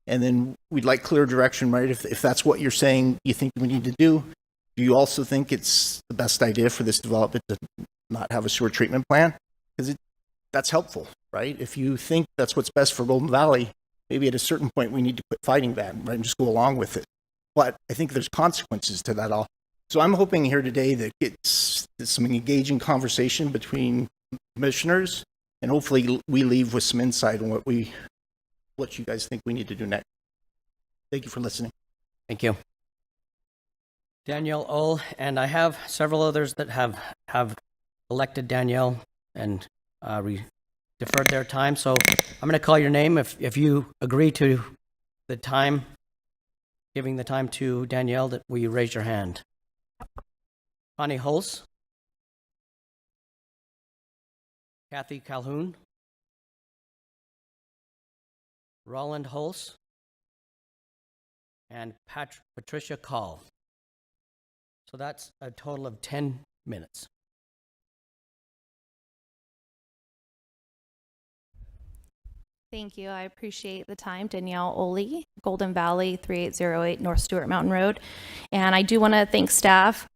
and then we'd like clear direction, right? If that's what you're saying you think we need to do you also think it's the best idea for this development to not have a sewer treatment plan? Because that's helpful, right? If you think that's what's best for Golden Valley, maybe at a certain point we need to quit fighting that, right, and just go along with it. But I think there's consequences to that all. So I'm hoping here today that it's some engaging conversation between commissioners, and hopefully we leave with some insight on what you guys think we need to do next. Thank you for listening. Thank you. Danielle Ull, and I have several others that have elected Danielle and deferred their time. So I'm going to call your name. If you agree to the time, giving the time to Danielle, that will you raise your hand? Connie Hulse, Kathy Calhoun, Roland Hulse, and Patricia Call. So that's a total of 10 minutes. Thank you. I appreciate the time. Danielle Oli, Golden Valley, 3808 North Stewart Mountain Road. And I do want to thank staff.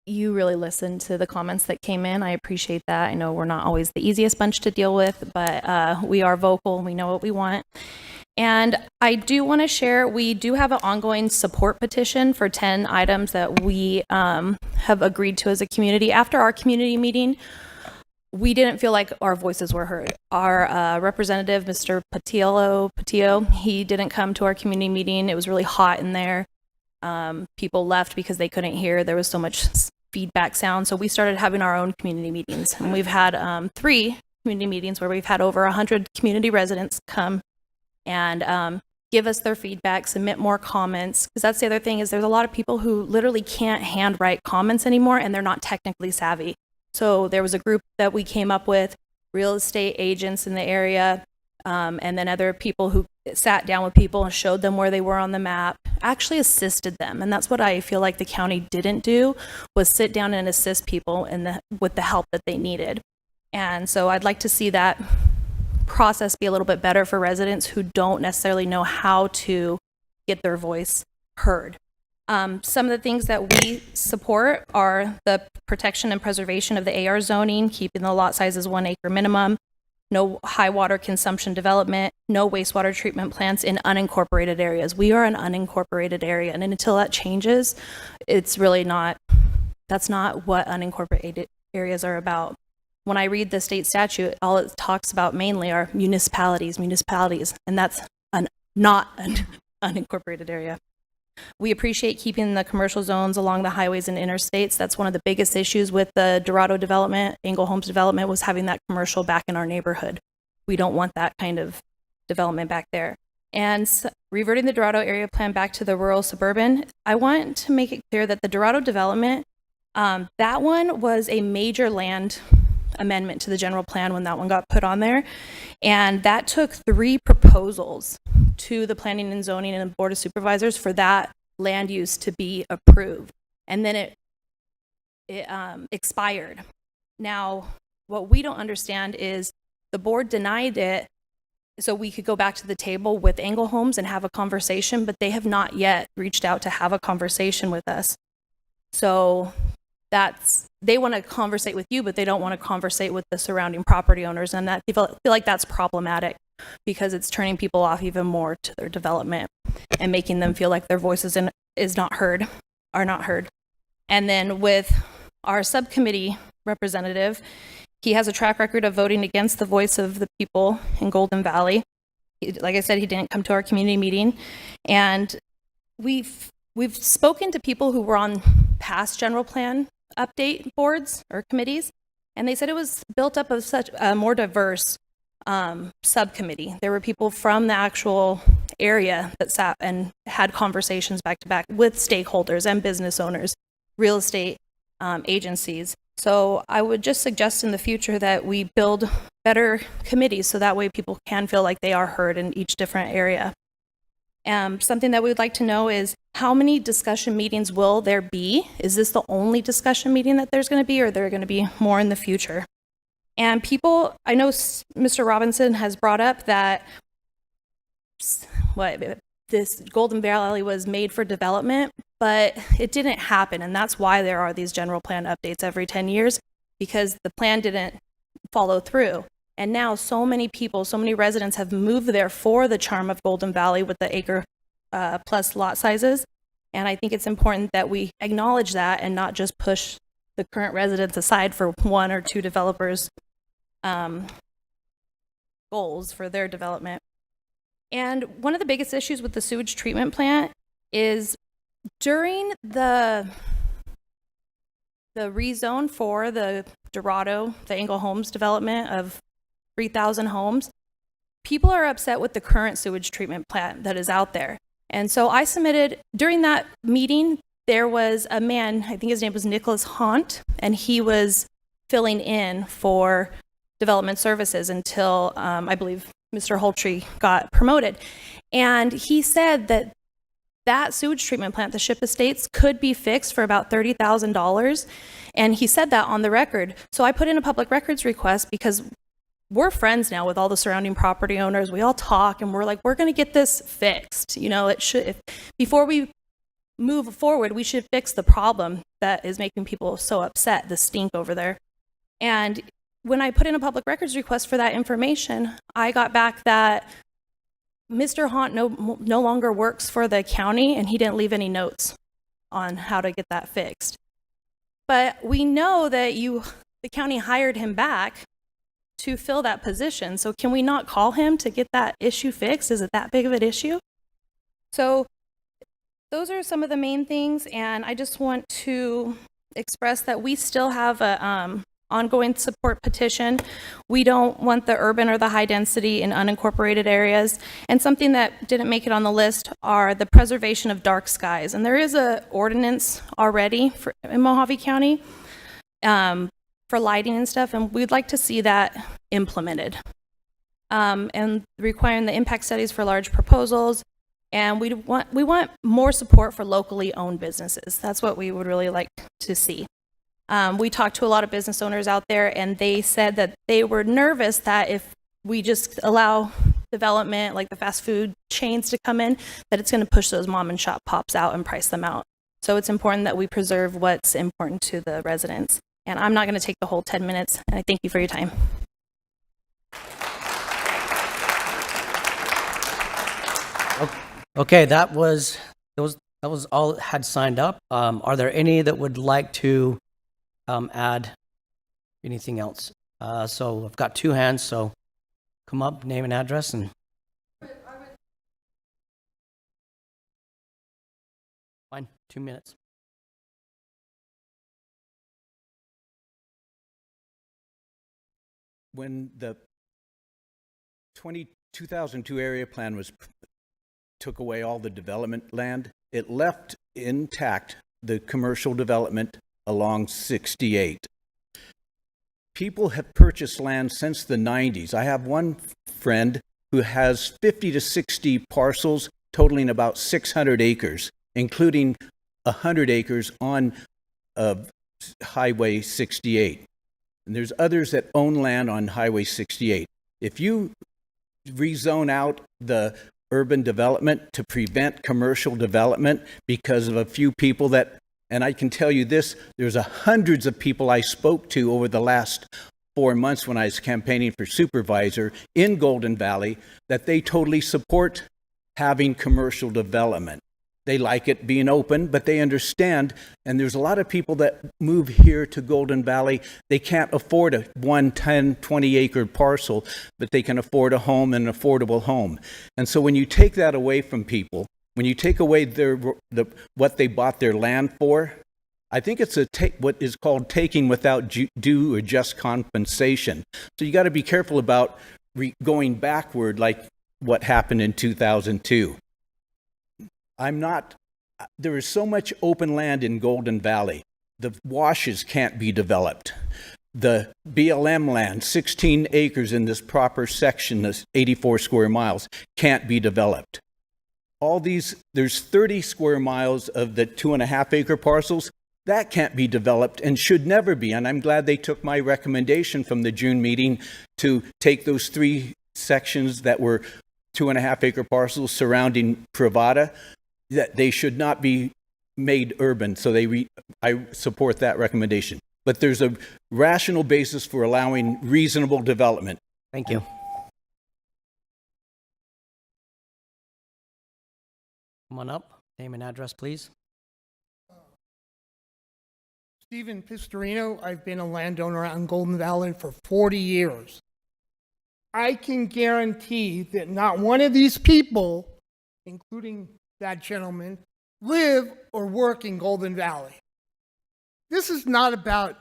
You really listened to the comments that came in. I appreciate that. I know we're not always the easiest bunch to deal with, but we are vocal. We know what we want. And I do want to share, we do have an ongoing support petition for 10 items that we have agreed to as a community. After our community meeting, we didn't feel like our voices were heard. Our representative, Mr. Patillo, he didn't come to our community meeting. It was really hot in there. People left because they couldn't hear. There was so much feedback sound. So we started having our own community meetings. And we've had 3 community meetings where we've had over 100 community residents come and give us their feedback, submit more comments. Because that's the other thing, is there's a lot of people who literally can't handwrite comments anymore, and they're not technically savvy. So there was a group that we came up with, real estate agents in the area, and then other people who sat down with people and showed them where they were on the map, actually assisted them. And that's what I feel like the county didn't do, was sit down and assist people with the help that they needed. And so I'd like to see that process be a little bit better for residents who don't necessarily know how to get their voice heard. Some of the things that we support are the protection and preservation of the AR zoning, keeping the lot sizes 1 acre minimum, no high water consumption development, no wastewater treatment plants in unincorporated areas. We are an unincorporated area, and until that changes, it's really not, that's not what unincorporated areas are about. When I read the state statute, all it talks about mainly are municipalities, and that's not an unincorporated area. We appreciate keeping the commercial zones along the highways and interstates. That's one of the biggest issues with the Dorado development, Engel Homes development, was having that commercial back in our neighborhood. We don't want that kind of development back there. And reverting the Dorado area plan back to the rural suburban, I want to make it clear that the Dorado development, that one was a major land amendment to the general plan when that one got put on there. And that took 3 proposals to the Planning and Zoning and the Board of Supervisors for that land use to be approved. And then it expired. Now, what we don't understand is the board denied it so we could go back to the table with Engel Homes and have a conversation, but they have not yet reached out to have a conversation with us. So they want to conversate with you, but they don't want to conversate with the surrounding property owners, and that I feel like that's problematic because it's turning people off even more to their development. and making them feel like their voices are not heard. And then with our subcommittee representative, he has a track record of voting against the voice of the people in Golden Valley. Like I said, he didn't come to our community meeting. And we've spoken to people who were on past general plan update boards or committees, and they said it was built up of such a more diverse subcommittee. There were people from the actual area that sat and had conversations back to back with stakeholders and business owners, real estate agencies. So I would just suggest in the future that we build better committees so that way people can feel like they are heard in each different area. Something that we would like to know is how many discussion meetings will there be? Is this the only discussion meeting that there's going to be, or are there going to be more in the future? And people, I know Mr. Robinson has brought up that this Golden Valley was made for development, but it didn't happen. And that's why there are these general plan updates every 10 years, because the plan didn't follow through. And now so many people, so many residents have moved there for the charm of Golden Valley with the acre plus lot sizes. And I think it's important that we acknowledge that and not just push the current residents aside for one or two developers' goals for their development. And one of the biggest issues with the sewage treatment plant is during the rezone for the Dorado, the Engel Homes development of 3,000 homes, people are upset with the current sewage treatment plant that is out there. And so I submitted, during that meeting, there was a man, I think his name was Nicholas Haunt, and he was filling in for development services until I believe Mr. Holtree got promoted. And he said that that sewage treatment plant, the Ship Estates, could be fixed for about $30,000. And he said that on the record. So I put in a public records request because we're friends now with all the surrounding property owners. We all talk and we're like, we're going to get this fixed. You know, it should, before we move forward, we should fix the problem that is making people so upset, the stink over there. And when I put in a public records request for that information, I got back that Mr. Haunt no longer works for the county, and he didn't leave any notes on how to get that fixed. But we know that the county hired him back to fill that position. So can we not call him to get that issue fixed? Is it that big of an issue? So those are some of the main things, and I just want to express that we still have a ongoing support petition. We don't want the urban or the high density in unincorporated areas. And something that didn't make it on the list are the preservation of dark skies. And there is an ordinance already in Mojave County for lighting and stuff, and we'd like to see that implemented. And requiring the impact studies for large proposals. And we want more support for locally owned businesses. That's what we would really like to see. We talked to a lot of business owners out there, and they said that they were nervous that if we just allow development, like the fast food chains, to come in, that it's going to push those mom and shop pops out and price them out. So it's important that we preserve what's important to the residents. And I'm not going to take the whole 10 minutes, and I thank you for your time. Okay, that was all that had signed up. Are there any that would like to add anything else? So I've got two hands, so come up, name and address, and fine, 2 minutes. When the 2002 area plan took away all the development land, it left intact the commercial development along 68. People have purchased land since the 90s. I have one friend who has 50 to 60 parcels totaling about 600 acres, including 100 acres on Highway 68. And there's others that own land on Highway 68. If you rezone out the urban development to prevent commercial development because of a few people that, and I can tell you this, there's hundreds of people I spoke to over the last 4 months when I was campaigning for supervisor in Golden Valley, that they totally support having commercial development. They like it being open, but they understand, and there's a lot of people that move here to Golden Valley. They can't afford a 10, 20-acre parcel, but they can afford a home, and an affordable home. And so when you take that away from people, when you take away what they bought their land for, I think it's what is called taking without due or just compensation. So you got to be careful about going backward like what happened in 2002. There is so much open land in Golden Valley. The washes can't be developed. The BLM land, 16 acres in this proper section, this 84 square miles, can't be developed. There's 30 square miles of the 2.5 acre parcels. That can't be developed and should never be. And I'm glad they took my recommendation from the June meeting to take those 3 sections that were 2.5 acre parcels surrounding Privada, that they should not be made urban. So I support that recommendation. But there's a rational basis for allowing reasonable development. Thank you. Come on up. Name and address, please. Stephen Pistorino. I've been a landowner out in Golden Valley for 40 years. I can guarantee that not one of these people, including that gentleman, live or work in Golden Valley. This is not about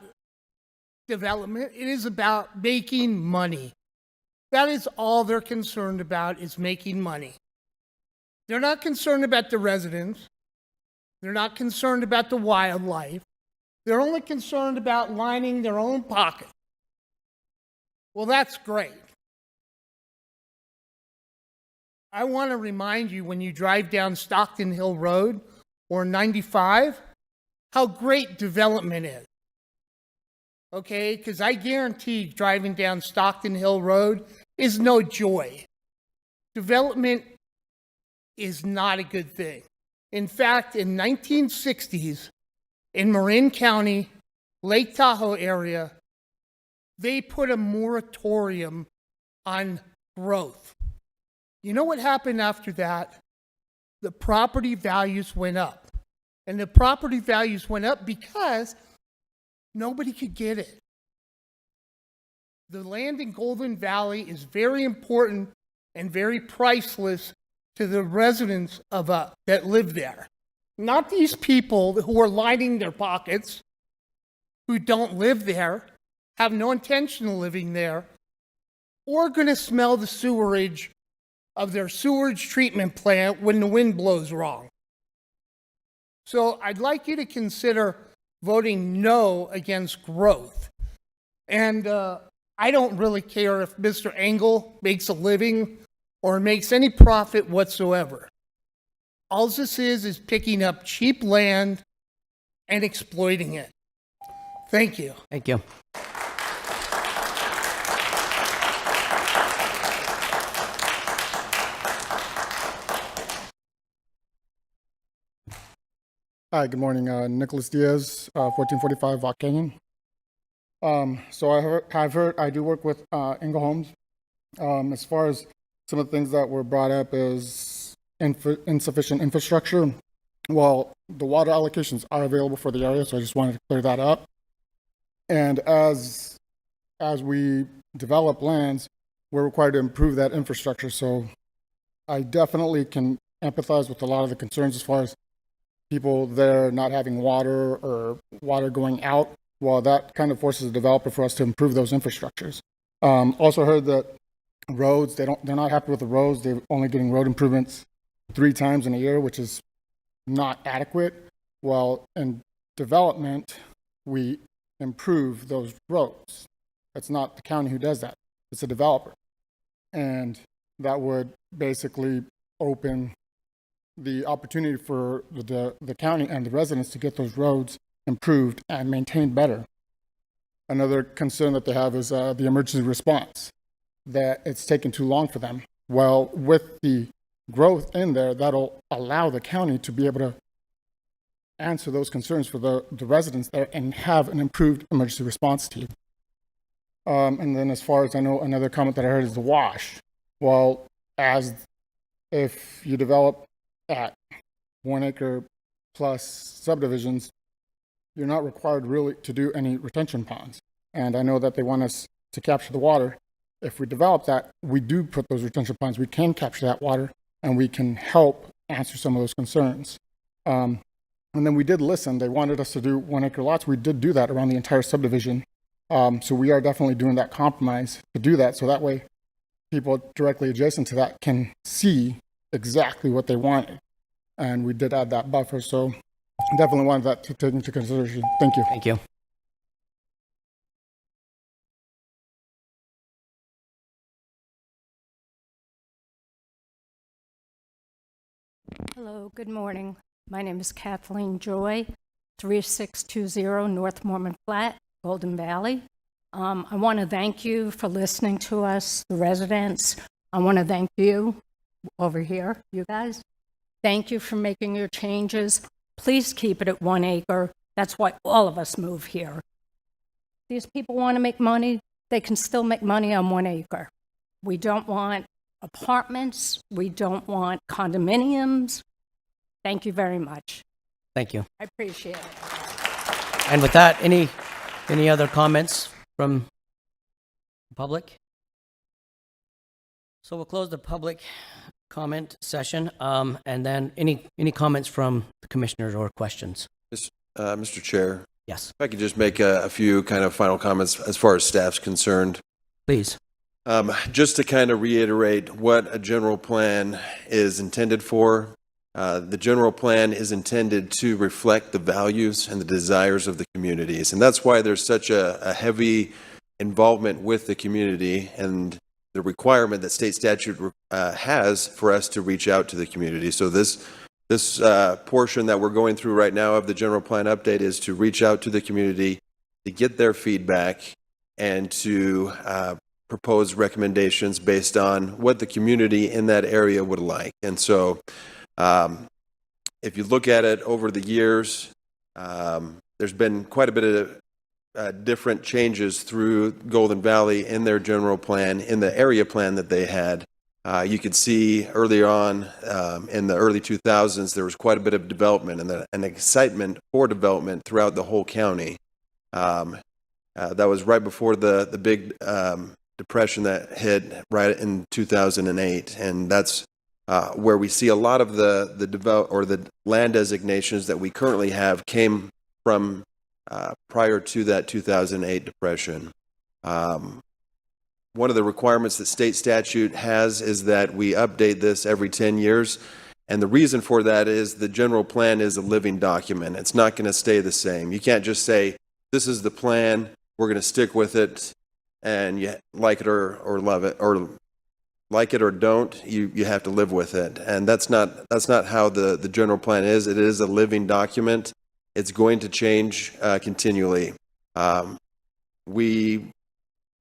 development. It is about making money. That is all they're concerned about, is making money. They're not concerned about the residents. They're not concerned about the wildlife. They're only concerned about lining their own pocket. Well, that's great. I want to remind you, when you drive down Stockton Hill Road or 95, how great development is. Okay? Because I guarantee driving down Stockton Hill Road is no joy. Development is not a good thing. In fact, in 1960s, in Marin County, Lake Tahoe area, they put a moratorium on growth. You know what happened after that? The property values went up. And the property values went up because nobody could get it. The land in Golden Valley is very important and very priceless to the residents that live there. Not these people who are lining their pockets, who don't live there, have no intention of living there, or going to smell the sewerage of their sewage treatment plant when the wind blows wrong. So I'd like you to consider voting no against growth. And I don't really care if Mr. Engel makes a living or makes any profit whatsoever. All this is picking up cheap land and exploiting it. Thank you. Thank you. Hi, good morning. Nicholas Diaz, 1445 Rock Canyon. So I do work with Engel Homes. As far as some of the things that were brought up is insufficient infrastructure. Well, the water allocations are available for the area, so I just wanted to clear that up. And as we develop lands, we're required to improve that infrastructure. So I definitely can empathize with a lot of the concerns as far as people there not having water or water going out. Well, that kind of forces the developer for us to improve those infrastructures. Also heard that roads, they're not happy with the roads. They're only getting road improvements 3 times in a year, which is not adequate. Well, in development, we improve those roads. It's not the county who does that. It's a developer. And that would basically open the opportunity for the county and the residents to get those roads improved and maintained better. Another concern that they have is the emergency response, that it's taken too long for them. Well, with the growth in there, that'll allow the county to be able to answer those concerns for the residents there and have an improved emergency response team. And then as far as I know, another comment that I heard is the wash. Well, as if you develop at 1 acre plus subdivisions, you're not required really to do any retention ponds. And I know that they want us to capture the water. If we develop that, we do put those retention ponds. We can capture that water, and we can help answer some of those concerns. And then we did listen. They wanted us to do 1 acre lots. We did do that around the entire subdivision. So we are definitely doing that compromise to do that. So that way people directly adjacent to that can see exactly what they wanted. And we did add that buffer. So I definitely wanted that to take into consideration. Thank you. Thank you. Hello, good morning. My name is Kathleen Joy, 3620 North Mormon Flat, Golden Valley. I want to thank you for listening to us, the residents. I want to thank you over here, you guys. Thank you for making your changes. Please keep it at 1 acre. That's why all of us move here. These people want to make money, they can still make money on 1 acre. We don't want apartments. We don't want condominiums. Thank you very much. Thank you. I appreciate it. And with that, any other comments from the public? So we'll close the public comment session, and then any comments from the commissioners or questions? Mr. Chair, Yes, if I could just make a few kind of final comments as far as staff's concerned. please. Just to kind of reiterate what a general plan is intended for. The general plan is intended to reflect the values and the desires of the communities. And that's why there's such a heavy involvement with the community and the requirement that state statute has for us to reach out to the community. So this portion that we're going through right now of the general plan update is to reach out to the community, to get their feedback, and to propose recommendations based on what the community in that area would like. And so if you look at it over the years, there's been quite a bit of different changes through Golden Valley in their general plan, in the area plan that they had. You could see early on in the early 2000s, there was quite a bit of development and excitement for development throughout the whole county. That was right before the big depression that hit right in 2008, and that's where we see a lot of the land designations that we currently have came from prior to that 2008 depression. One of the requirements that state statute has is that we update this every 10 years. And the reason for that is the general plan is a living document. It's not going to stay the same. You can't just say, this is the plan, we're going to stick with it, and you like it or love it, or like it or don't, you have to live with it. And that's not how the general plan is. It is a living document. It's going to change continually. We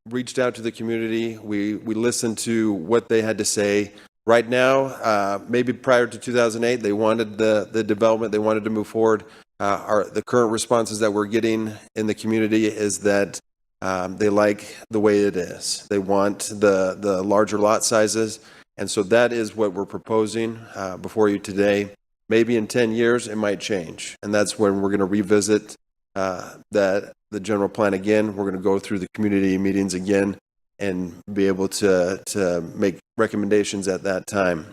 reached out to the community. We listened to what they had to say. Right now, maybe prior to 2008, they wanted the development. They wanted to move forward. The current responses that we're getting in the community is that they like the way it is. They want the larger lot sizes. And so that is what we're proposing before you today. Maybe in 10 years, it might change. And that's when we're going to revisit the general plan again. We're going to go through the community meetings again and be able to make recommendations at that time.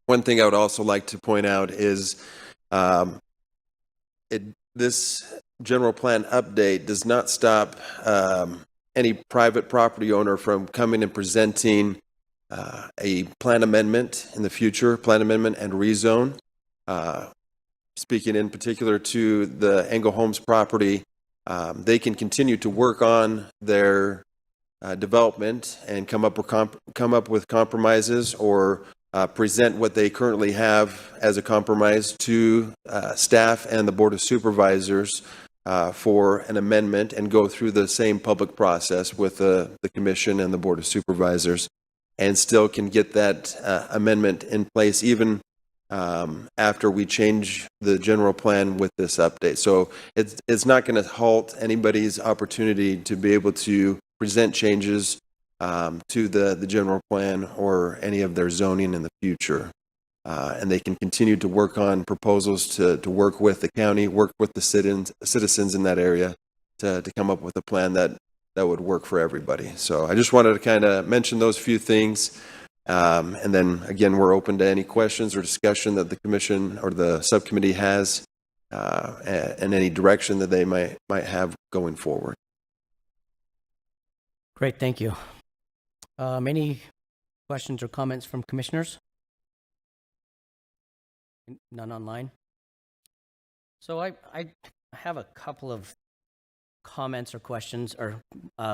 One thing I would also like to point out is this general plan update does not stop any private property owner from coming and presenting a plan amendment in the future, plan amendment and rezone. Speaking in particular to the Engel Homes property, they can continue to work on their development and come up with compromises or present what they currently have as a compromise to staff and the Board of Supervisors for an amendment and go through the same public process with the Commission and the Board of Supervisors, and still can get that amendment in place even after we change the general plan with this update. So it's not going to halt anybody's opportunity to be able to present changes to the general plan or any of their zoning in the future. and they can continue to work on proposals to work with the county, work with the citizens in that area to come up with a plan that would work for everybody. So I just wanted to kind of mention those few things. And then again, we're open to any questions or discussion that the commission or the subcommittee has, and any direction that they might have going forward. Great, thank you. Any questions or comments from commissioners? None online? So I have a couple of comments or questions, or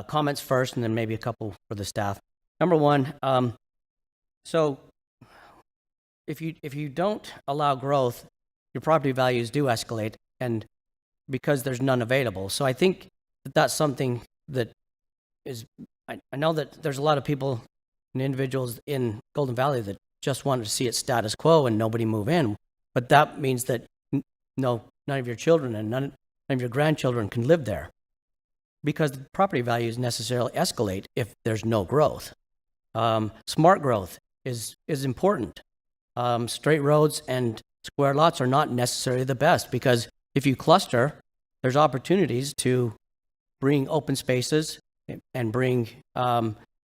comments first, and then maybe a couple for the staff. Number one, so if you don't allow growth, your property values do escalate, and because there's none available. So I think that that's something that is, I know that there's a lot of people and individuals in Golden Valley that just wanted to see it status quo and nobody move in, but that means that none of your children and none of your grandchildren can live there, because the property values necessarily escalate if there's no growth. Smart growth is important. Straight roads and square lots are not necessarily the best, because if you cluster, there's opportunities to bring open spaces and bring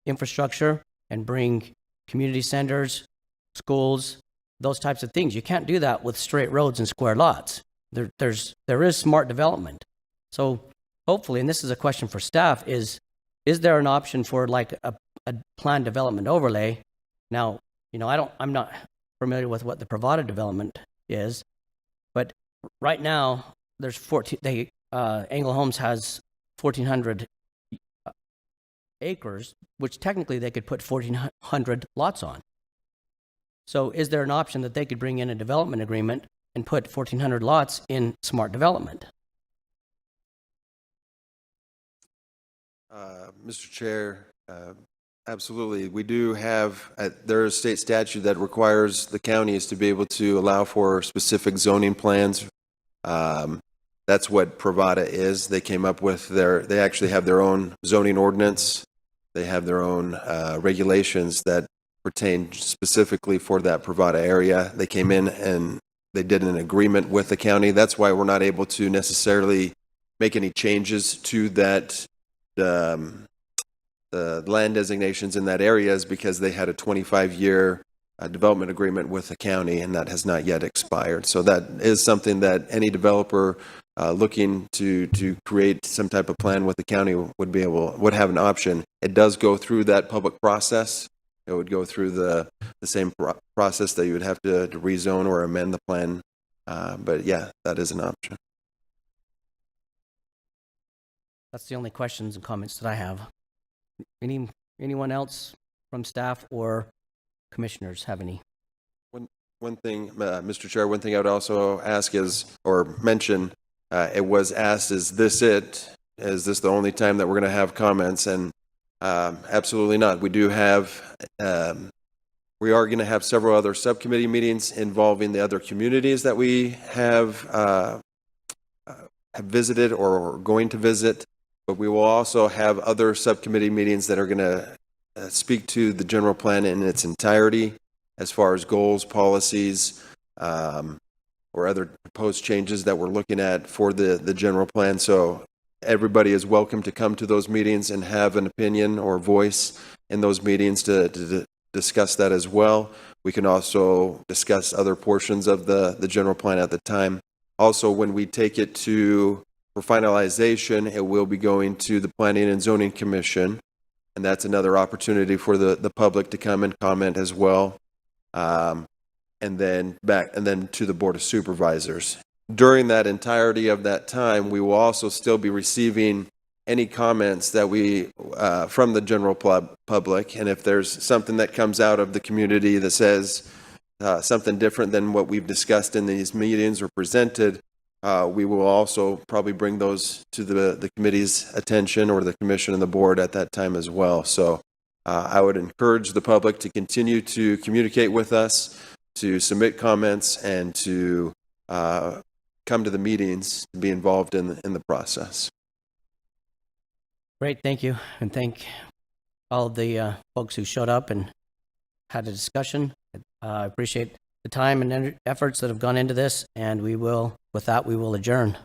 infrastructure and bring community centers, schools, those types of things. You can't do that with straight roads and square lots. There is smart development. So hopefully, and this is a question for staff, is there an option for like a planned development overlay? Now, I'm not familiar with what the Dorado development is, but right now there's 14. Angle Homes has 1,400 acres, which technically they could put 1,400 lots on. So is there an option that they could bring in a development agreement and put 1,400 lots in smart development? Mr. Chair, absolutely. We do have, there is state statute that requires the counties to be able to allow for specific zoning plans. That's what Pravada is. They came up with they actually have their own zoning ordinance. They have their own regulations that pertain specifically for that Pravada area. They came in and they did an agreement with the county. That's why we're not able to necessarily make any changes to that, the land designations in that area, is because they had a 25-year development agreement with the county, and that has not yet expired. So that is something that any developer looking to create some type of plan with the county would have an option. It does go through that public process. It would go through the same process that you would have to rezone or amend the plan. But yeah, that is an option. That's the only questions and comments that I have. Anyone else from staff or commissioners have any? One thing, Mr. Chair, one thing I would also ask mention, it was asked, is this it? Is this the only time that we're going to have comments? And absolutely not. We do have, we are going to have several other subcommittee meetings involving the other communities that we have visited or are going to visit. But we will also have other subcommittee meetings that are going to speak to the general plan in its entirety, as far as goals, policies, or other proposed changes that we're looking at for the general plan. So everybody is welcome to come to those meetings and have an opinion or voice in those meetings to discuss that as well. We can also discuss other portions of the general plan at the time. Also, when we take it for finalization, it will be going to the Planning and Zoning Commission, and that's another opportunity for the public to come and comment as well. And then to the Board of Supervisors. During that entirety of that time, we will also still be receiving any comments that we from the general public, and if there's something that comes out of the community that says something different than what we've discussed in these meetings or presented, we will also probably bring those to the committee's attention or the commission and the board at that time as well. So I would encourage the public to continue to communicate with us, to submit comments, and to come to the meetings to be involved in the process. Great, thank you. And thank all of the folks who showed up and had a discussion. I appreciate the time and efforts that have gone into this, and with that, we will adjourn.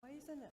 Why isn't it?